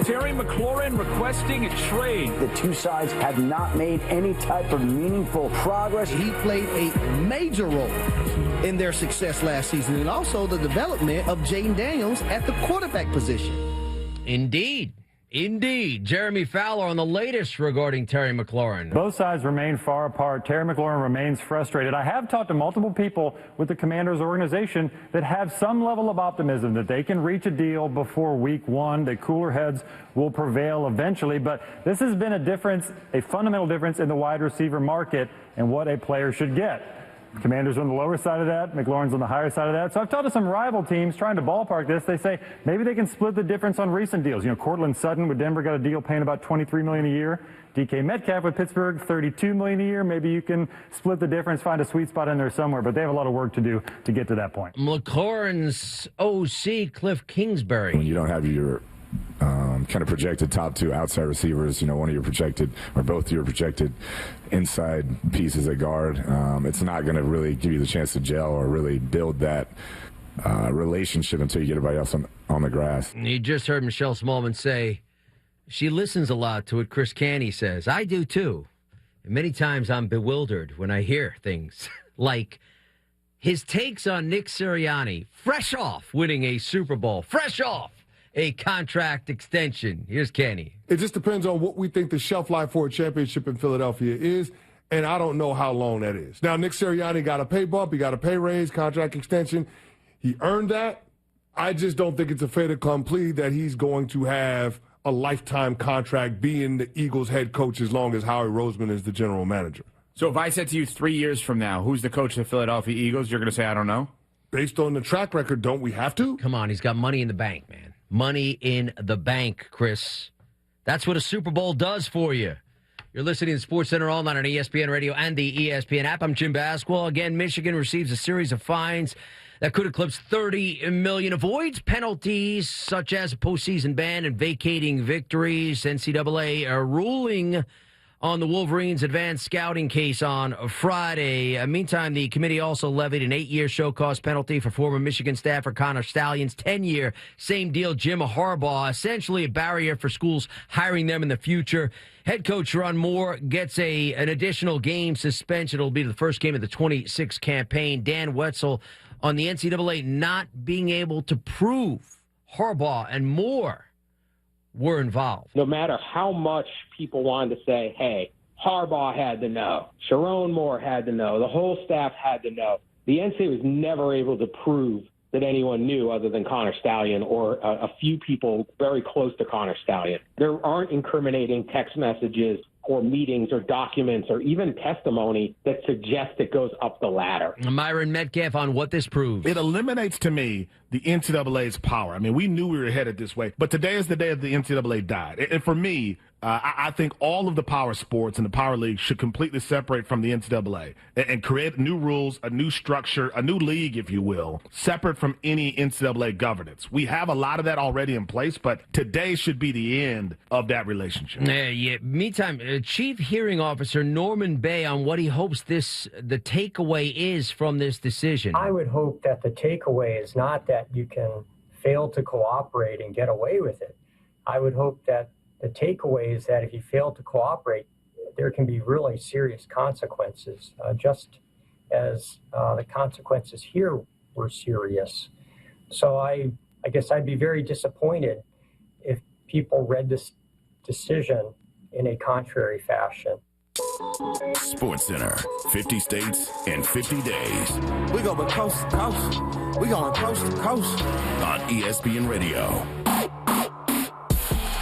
Terry McLaurin requesting a trade. The two sides have not made any type of meaningful progress. He played a major role in their success last season and also the development of Jaden Daniels at the quarterback position. Indeed. Jeremy Fowler on the latest regarding Terry McLaurin. Both sides remain far apart. Terry McLaurin remains frustrated. I have talked to multiple people with the Commanders organization that have some level of optimism that they can reach a deal before week 1, that cooler heads will prevail eventually. But this has been a fundamental difference in the wide receiver market and what a player should get. Commanders are on the lower side of that. McLaurin's on the higher side of that. So I've talked to some rival teams trying to ballpark this. They say maybe they can split the difference on recent deals. You know, Cortland Sutton with Denver got a deal paying about $23 million a year. DK Metcalf with Pittsburgh, $32 million a year. Maybe you can split the difference, find a sweet spot in there somewhere. But they have a lot of work to do to get to that point. McLaurin's OC, Cliff Kingsbury. When you don't have your kind of projected top two outside receivers, you know, one of your projected or both your projected inside pieces at guard, it's not going to really give you the chance to gel or really build that relationship until you get everybody else on the grass. You just heard Michelle Smallman say she listens a lot to what Chris Canty says. I do too. And many times I'm bewildered when I hear things like his takes on Nick Sirianni, fresh off winning a Super Bowl, fresh off a contract extension. Here's Kenny. It just depends on what we think the shelf life for a championship in Philadelphia is, and I don't know how long that is. Now, Nick Sirianni got a pay bump. He got a pay raise, contract extension. He earned that. I just don't think it's a fait accompli that he's going to have a lifetime contract being the Eagles head coach as long as Howie Roseman is the general manager. So if I said to you 3 years from now, who's the coach of the Philadelphia Eagles, you're going to say, I don't know? Based on the track record, don't we have to? Come on, he's got money in the bank, man. Money in the bank, Chris. That's what a Super Bowl does for you. You're listening to SportsCenter all night on ESPN Radio and the ESPN app. I'm Jim Basquel. Again, Michigan receives a series of fines that could eclipse $30 million, avoids penalties such as a postseason ban and vacating victories. NCAA ruling on the Wolverines' advanced scouting case on Friday. Meantime, the committee also levied an 8-year show-cause penalty for former Michigan staffer Connor Stalions, 10-year, same deal, Jim Harbaugh, essentially a barrier for schools hiring them in the future. Head coach Ron Moore gets an additional game suspension. It'll be the first game of the 26 campaign. Dan Wetzel on the NCAA not being able to prove Harbaugh and Moore were involved. No matter how much people wanted to say, hey, Harbaugh had to know, Sharon Moore had to know, the whole staff had to know, the NCAA was never able to prove that anyone knew other than Connor Stallion or a few people very close to Connor Stallion. There aren't incriminating text messages or meetings or documents or even testimony that suggests it goes up the ladder. Myron Metcalf on what this proves. It eliminates to me the NCAA's power. I mean, we knew we were headed this way, but today is the day that the NCAA died. And for me, I think all of the power sports and the power league should completely separate from the NCAA and create new rules, a new structure, a new league, if you will, separate from any NCAA governance. We have a lot of that already in place, but today should be the end of that relationship. Yeah. Meantime, Chief Hearing Officer Norman Bay on what he hopes the takeaway is from this decision. I would hope that the takeaway is not that you can fail to cooperate and get away with it. I would hope that the takeaway is that if you fail to cooperate, there can be really serious consequences, just as the consequences here were serious. So I guess I'd be very disappointed if people read this decision in a contrary fashion. SportsCenter, 50 states and 50 days. We go coast to coast. We going coast to coast. On ESPN Radio.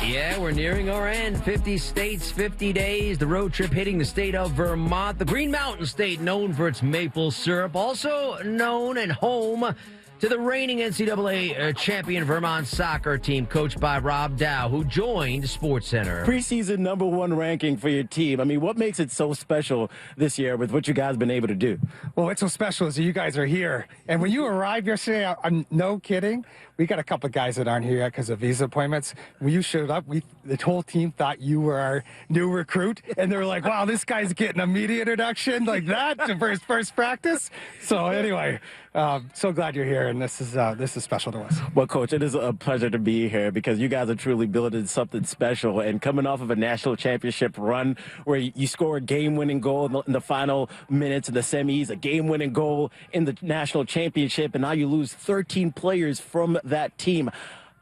Yeah, we're nearing our end. 50 states, 50 days. The road trip hitting the state of Vermont, the Green Mountain State known for its maple syrup, also known and home to the reigning NCAA champion Vermont soccer team, coached by Rob Dow, who joined SportsCenter. Preseason #1 ranking for your team. I mean, what makes it so special this year with what you guys been able to do? Well, what's so special is that you guys are here. And when you arrived yesterday, I'm no kidding, we got a couple of guys that aren't here yet because of visa appointments. When you showed up, the whole team thought you were our new recruit. And they were like, wow, this guy's getting a media introduction like that for his first practice. So anyway, so glad you're here, and this is special to us. Well, Coach, it is a pleasure to be here because you guys are truly building something special. And coming off of a national championship run where you score a game-winning goal in the final minutes of the semis, a game-winning goal in the national championship, and now you lose 13 players from that team.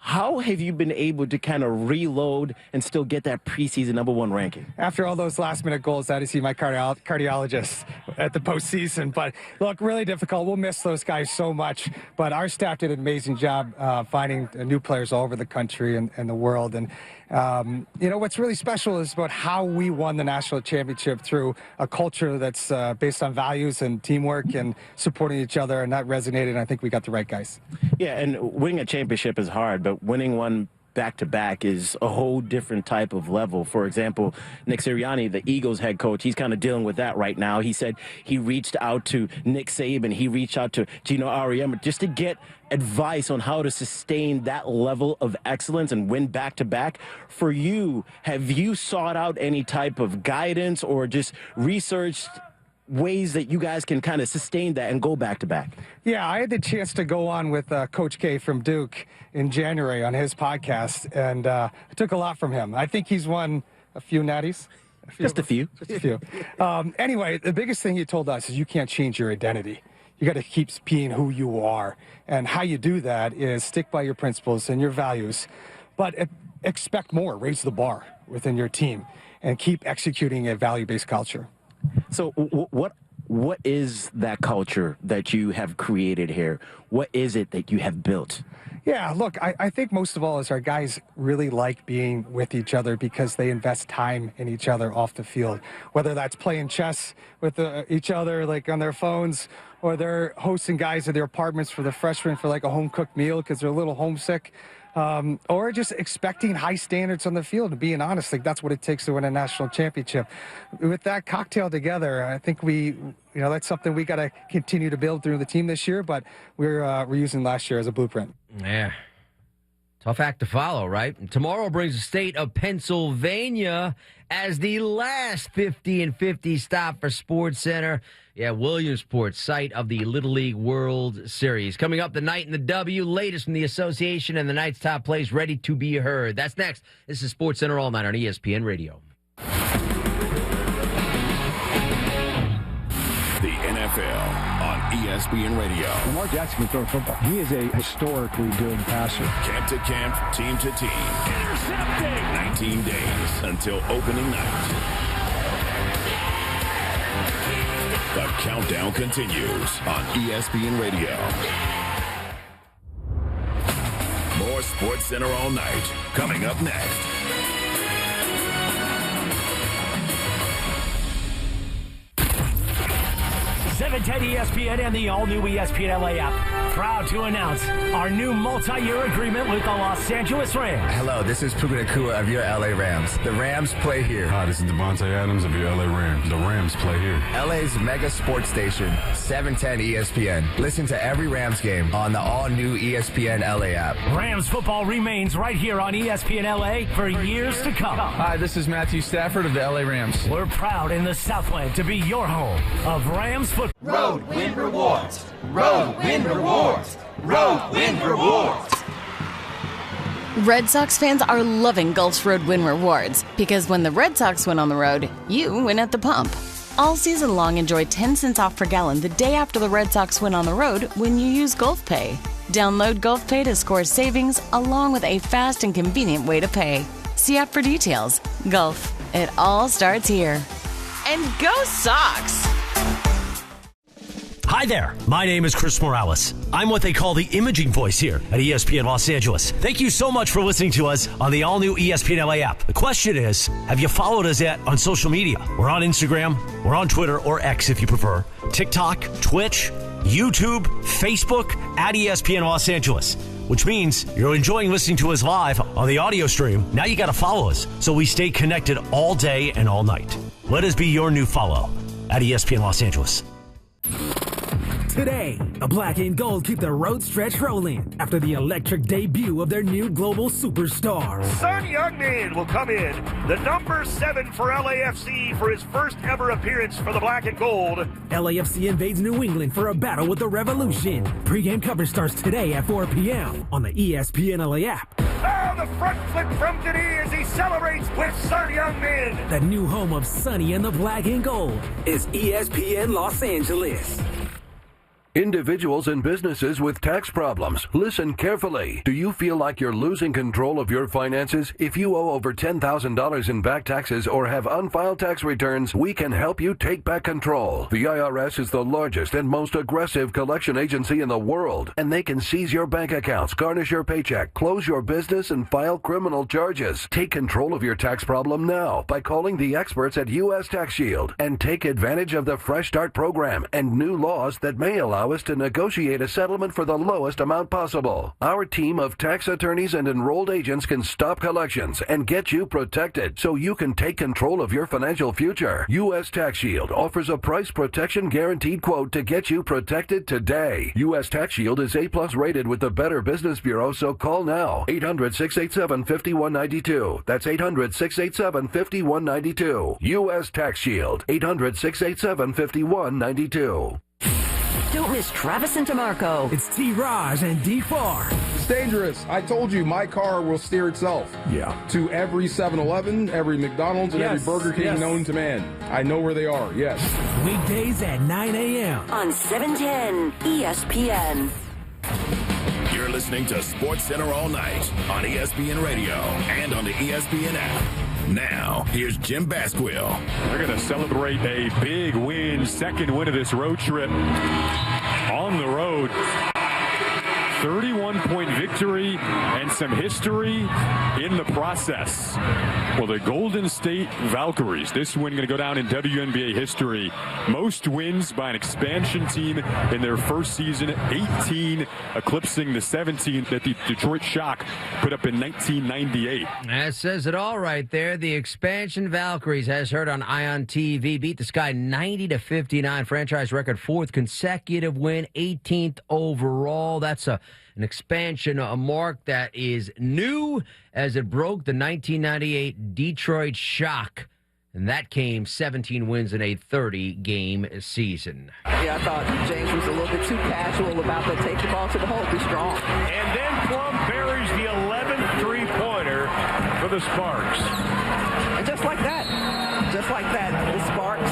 How have you been able to kind of reload and still get that preseason #1 ranking? After all those last-minute goals, I had to see my cardiologist at the postseason. But, look, really difficult. We'll miss those guys so much. But our staff did an amazing job finding new players all over the country and the world. And, what's really special is about how we won the national championship through a culture that's based on values and teamwork and supporting each other, and that resonated, and I think we got the right guys. Yeah, and winning a championship is hard, but winning one back-to-back is a whole different type of level. For example, Nick Sirianni, the Eagles head coach, he's kind of dealing with that right now. He said he reached out to Nick Saban, he reached out to Gino Auriemma just to get advice on how to sustain that level of excellence and win back-to-back. For you, have you sought out any type of guidance or just researched ways that you guys can kind of sustain that and go back-to-back? Yeah, I had the chance to go on with Coach K from Duke in January on his podcast, and I took a lot from him. I think he's won a few natties. Just a few. Just a few. Anyway, the biggest thing he told us is you can't change your identity. You got to keep being who you are. And how you do that is stick by your principles and your values, but expect more, raise the bar within your team, and keep executing a value-based culture. So what is that culture that you have created here? What is it that you have built? Yeah, look, I think most of all is our guys really like being with each other because they invest time in each other off the field, whether that's playing chess with each other like on their phones, or they're hosting guys at their apartments for the freshmen for like a home-cooked meal because they're a little homesick. Or just expecting high standards on the field and being honest, like that's what it takes to win a national championship. With that cocktail together, I think that's something we got to continue to build through the team this year, but we're using last year as a blueprint. Yeah. Tough act to follow, right? Tomorrow brings the state of Pennsylvania as the last 50 and 50 stop for SportsCenter. Yeah, Williamsport, site of the Little League World Series. Coming up, the night in the W, latest from the association and the night's top plays ready to be heard. That's next. This is SportsCenter All Night on ESPN Radio. The NFL on ESPN Radio. Lamar Jackson can throw a football. He is a historically good passer. Camp to camp, team to team. Intercepting! 19 days until opening night. The countdown continues on ESPN Radio. More SportsCenter All Night coming up next. ESPN and the all-new ESPN LA app. Proud to announce our new multi-year agreement with the Los Angeles Rams. Hello, this is Puka Nacua of your LA Rams. The Rams play here. Hi, this is Devontae Adams of your LA Rams. The Rams play here. LA's mega sports station, 710 ESPN. Listen to every Rams game on the all-new ESPN LA app. Rams football remains right here on ESPN LA for years to come. Hi, this is Matthew Stafford of the LA Rams. We're proud in the Southland to be your home of Rams football. Road win rewards. Road win rewards. Road win rewards. Red Sox fans are loving Gulf's Road Win Rewards because when the Red Sox win on the road, you win at the pump. All season long, enjoy 10 cents off per gallon the day after the Red Sox win on the road when you use Gulf Pay. Download Gulf Pay to score savings along with a fast and convenient way to pay. See app for details. Gulf, it all starts here. And go Sox! Hi there, my name is Chris Morales. I'm what they call the imaging voice here at ESPN Los Angeles. Thank you so much for listening to us on the all-new ESPN LA app. The question is, have you followed us yet on social media? We're on Instagram, we're on Twitter, or X if you prefer, TikTok, Twitch, YouTube, Facebook, at ESPN Los Angeles, which means you're enjoying listening to us live on the audio stream. Now you got to follow us so we stay connected all day and all night. Let us be your new follow at ESPN Los Angeles. Today, the Black and Gold keep the road stretch rolling after the electric debut of their new global superstar. Son Heung-min will come in, the number 7 for LAFC for his first ever appearance for the Black and Gold. LAFC invades New England for a battle with the Revolution. Pre-game coverage starts today at 4 p.m. on the ESPN LA app. Oh, the front flip from Denis as he celebrates with Son Heung-min. The new home of Sonny and the Black and Gold is ESPN Los Angeles. Individuals and businesses with tax problems, listen carefully. Do you feel like you're losing control of your finances? If you owe over $10,000 in back taxes or have unfiled tax returns, we can help you take back control. The IRS is the largest and most aggressive collection agency in the world, and they can seize your bank accounts, garnish your paycheck, close your business, and file criminal charges. Take control of your tax problem now by calling the experts at U.S. Tax Shield and take advantage of the Fresh Start program and new laws that may allow us to negotiate a settlement for the lowest amount possible. Our team of tax attorneys and enrolled agents can stop collections and get you protected so you can take control of your financial future. U.S. Tax Shield offers a price protection guaranteed quote to get you protected today. U.S. Tax Shield is A+ rated with the Better Business Bureau, so call now. 800-687-5192. That's 800-687-5192. U.S. Tax Shield. 800-687-5192. Don't miss Travis and DeMarco. It's T-Raj and D4. It's dangerous. I told you, my car will steer itself. Yeah. To every 7-Eleven, every McDonald's, and every Burger King known to man. I know where they are, yes. Weekdays at 9 a.m. on 710 ESPN. You're listening to Sports Center all night on ESPN Radio and on the ESPN app. Now, here's Jim Basquill. They're going to celebrate a big win, second win of this road trip on the road. 31-point victory and some history in the process. Well, the Golden State Valkyries, this win going to go down in WNBA history. Most wins by an expansion team in their first season, 18, eclipsing the 17 that the Detroit Shock put up in 1998. That says it all right there. The expansion Valkyries, as heard on Ion TV, beat the Sky 90-59. Franchise record, fourth consecutive win, 18th overall. That's an expansion, a mark that is new as it broke the 1998 Detroit Shock. And that came 17 wins in a 30-game season. Yeah, I thought James was a little bit too casual about that. Take the ball to the hole, be strong. And then Plum buries the 11th three-pointer for the Sparks. And just like that, the Sparks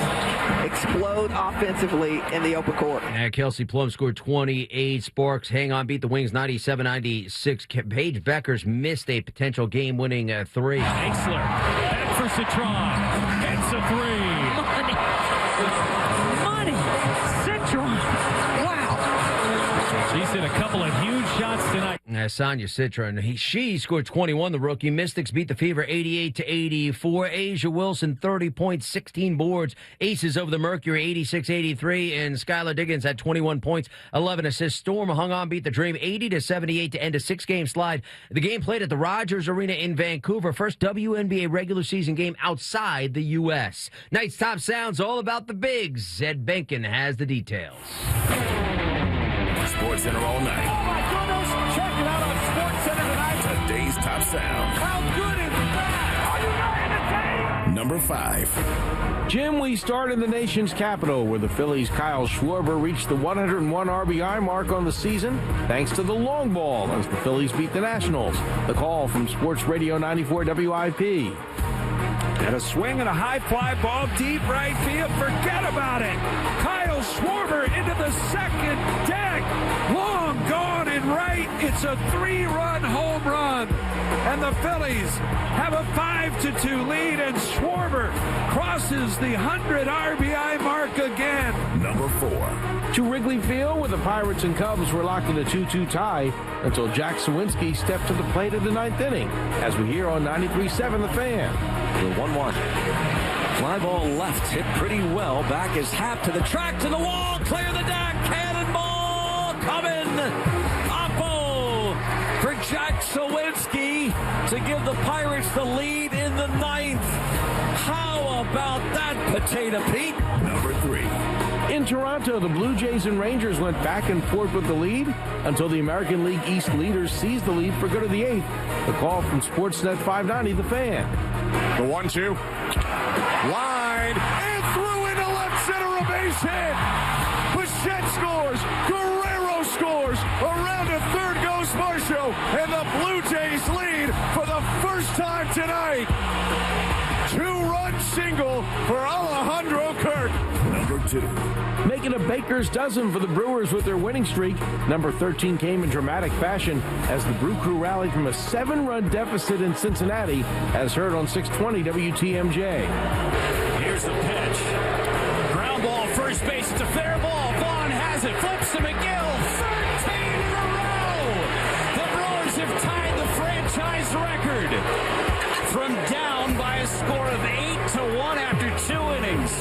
explode offensively in the open court. And Kelsey Plum scored 28. Sparks hang on, beat the Wings 97-96. Paige Beckers missed a potential game-winning three. Exler, back for Citron. It's a three. Money. Citron. Wow. She's hit a couple of huge shots tonight. Sonia Citron, she scored 21. The rookie Mystics beat the Fever 88-84. Asia Wilson 30 points, 16 boards. Aces over the Mercury 86-83, and Skylar Diggins had 21 points, 11 assists. Storm hung on, beat the Dream 80-78 to end a 6-game slide. The game played at the Rogers Arena in Vancouver. First WNBA regular season game outside the U.S. Night's top sounds all about the Bigs. Zed Benkin has the details. Sports Center all night. Oh my goodness! Check it out on Sports Center tonight. Today's top sound. How good is that? Are you ready to take? Number 5. Jim, we start in the nation's capital, where the Phillies' Kyle Schwarber reached the 101 RBI mark on the season, thanks to the long ball as the Phillies beat the Nationals. The call from Sports Radio 94 WIP. And a swing and a high fly ball deep right field. Forget about it. Kyle Schwarber into the second deck. Long gone in right. It's a 3-run home run. And the Phillies have a 5-2 lead, and Schwarber crosses the 100 RBI mark again. Number 4. To Wrigley Field, where the Pirates and Cubs were locked in a 2-2 tie until Jack Sawinski stepped to the plate in the 9th inning, as we hear on 93.7 The Fan. The 1-1. Fly ball left, hit pretty well. Back is Happ to the track, to the wall, clear the deck, cannonball coming. Oppo for Jack Sawinski to give the Pirates the lead in the 9th. How about that, Potato Pete? Number 3. In Toronto, the Blue Jays and Rangers went back and forth with the lead until the American League East leaders seized the lead for good of the 8th. The call from Sportsnet 590, The Fan. The 1-2. Line and through into left center, a base hit. Bichette scores. Guerrero scores. Around to third goes Marshall, and the Blue Jays lead for the first time tonight. 2-run single for Alejandro Kirk. number 2. Making a baker's dozen for the Brewers with their winning streak. Number 13 came in dramatic fashion as the Brew Crew rallied from a 7-run deficit in Cincinnati, as heard on 620 WTMJ. Here's the pitch. Ground ball, first base. It's a fair ball. Vaughn has it. Flips to McGill. 13 in a row. The Brewers have tied the franchise record from down by a score of 8-1 after 2 innings.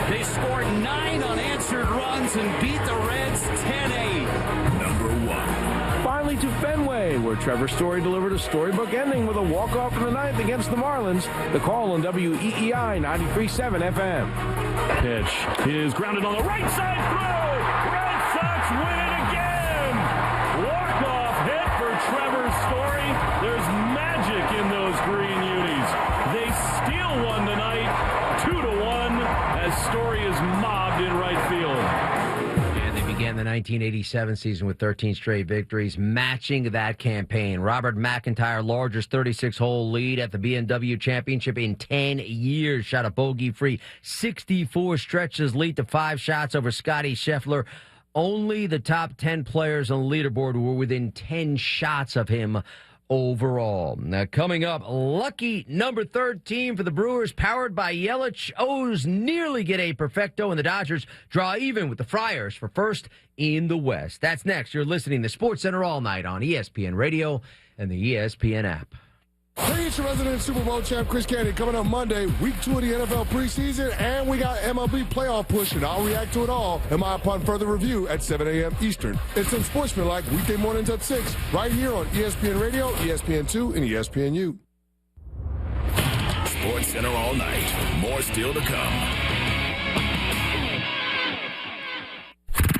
They scored 9 unanswered runs and beat the Reds 10-8. Number 1. Finally to Fenway, where Trevor Story delivered a storybook ending with a walk-off in the 9th against the Marlins. The call on WEEI 93.7 FM. Pitch is grounded on the right side throw. Red Sox win it again. Walk-off hit for Trevor Story. There's magic in those green unis. They steal one tonight, 2-1, as Story is mobbed in right field. And they began the 1987 season with 13 straight victories, matching that campaign. Robert McIntyre, largest 36-hole lead at the BMW Championship in 10 years, shot a bogey-free 64 stretches, lead to 5 shots over Scotty Scheffler. Only the top 10 players on the leaderboard were within 10 shots of him overall. Now, coming up, lucky number 13 for the Brewers, powered by Yelich. O's nearly get a perfecto, and the Dodgers draw even with the Friars for first in the West. That's next. You're listening to SportsCenter All Night on ESPN Radio and the ESPN app. Hey, it's your resident Super Bowl champ, Chris Candy, coming up Monday, week 2 of the NFL preseason, and we got MLB playoff push, and I'll react to it all in my upon further review at 7 a.m. Eastern. It's Unsportsmanlike, weekday mornings at 6, right here on ESPN Radio, ESPN2, and ESPNU. SportsCenter All Night. More still to come.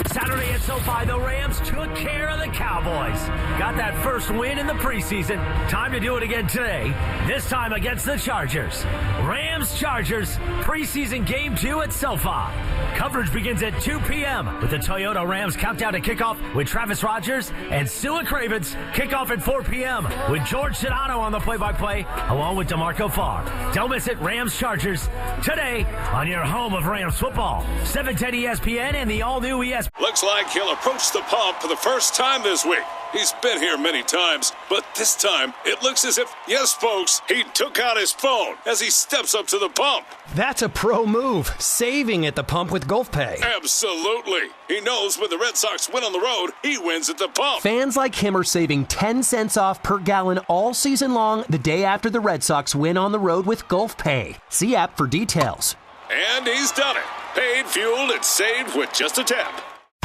Saturday at SoFi, the Rams took care of the Cowboys. Got that first win in the preseason. Time to do it again today, this time against the Chargers. Rams-Chargers, preseason Game 2 at SoFi. Coverage begins at 2 p.m. with the Toyota Rams countdown to kickoff with Travis Rogers and Stuart Cravens. Kickoff at 4 p.m. with George Sedano on the play-by-play, along with DeMarco Farr. Don't miss it, Rams-Chargers, today on your home of Rams football. 710 ESPN and the all-new ESPN. Looks like he'll approach the pump for the first time this week. He's been here many times, but this time it looks as if, yes, folks, he took out his phone as he steps up to the pump. That's a pro move, saving at the pump with GulfPay. Absolutely. He knows when the Red Sox win on the road, he wins at the pump. Fans like him are saving 10 cents off per gallon all season long the day after the Red Sox win on the road with GulfPay. See app for details. And he's done it. Paid, fueled, and saved with just a tap.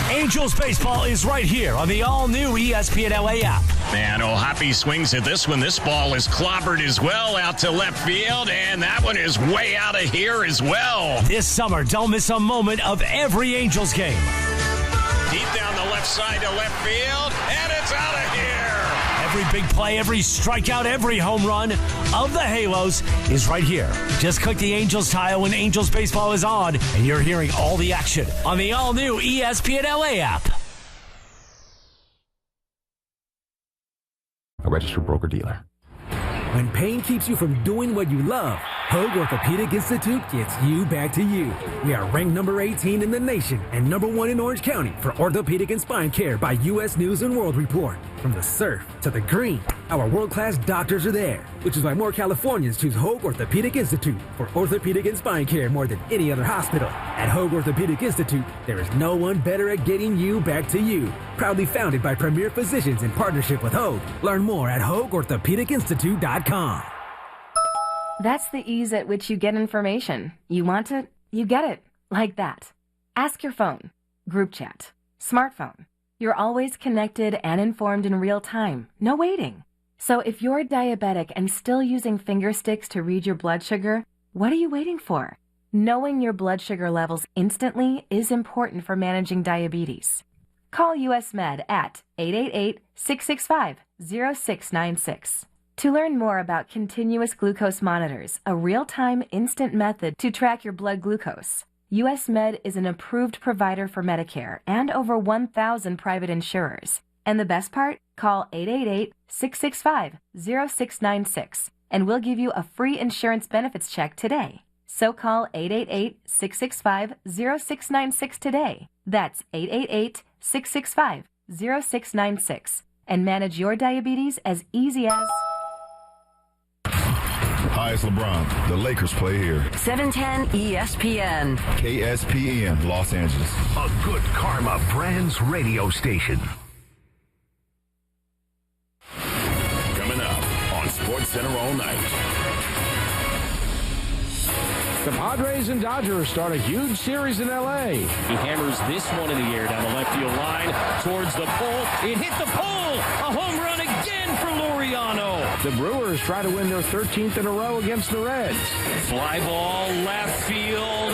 Angels baseball is right here on the all-new ESPN LA app. Man, O'Hoppe swings at this one. This ball is clobbered as well out to left field, and that one is way out of here as well. This summer, don't miss a moment of every Angels game. Deep down the left side to left field, and it's out of here. Every big play, every strikeout, every home run of the Halos is right here. Just click the Angels tile when Angels baseball is on, and you're hearing all the action on the all-new ESPN LA app. A registered broker-dealer. When pain keeps you from doing what you love, Hoag Orthopedic Institute gets you back to you. We are ranked number 18 in the nation and number 1 in Orange County for orthopedic and spine care by U.S. News & World Report. From the surf to the green, our world-class doctors are there, which is why more Californians choose Hoag Orthopedic Institute for orthopedic and spine care more than any other hospital. At Hoag Orthopedic Institute, there is no one better at getting you back to you. Proudly founded by premier physicians in partnership with Hoag. Learn more at HoagOrthopedicInstitute.com. That's the ease at which you get information. You want it, you get it. Like that. Ask your phone. Group chat. Smartphone. You're always connected and informed in real time. No waiting. So if you're diabetic and still using finger sticks to read your blood sugar, what are you waiting for? Knowing your blood sugar levels instantly is important for managing diabetes. Call US Med at 888-665-0696. To learn more about continuous glucose monitors, a real-time instant method to track your blood glucose, US Med is an approved provider for Medicare and over 1,000 private insurers. And the best part? Call 888-665-0696 and we'll give you a free insurance benefits check today. So call 888-665-0696 today. That's 888-665-0696. And manage your diabetes as easy as... Hi, it's LeBron. The Lakers play here. 710 ESPN. KSPN, Los Angeles. A Good Karma Brands radio station. Coming up on SportsCenter all night. The Padres and Dodgers start a huge series in L.A. He hammers this one in the air down the left field line towards the pole. It hit the pole. A home run again for Laureano. The Brewers try to win their 13th in a row against the Reds. Fly ball left field.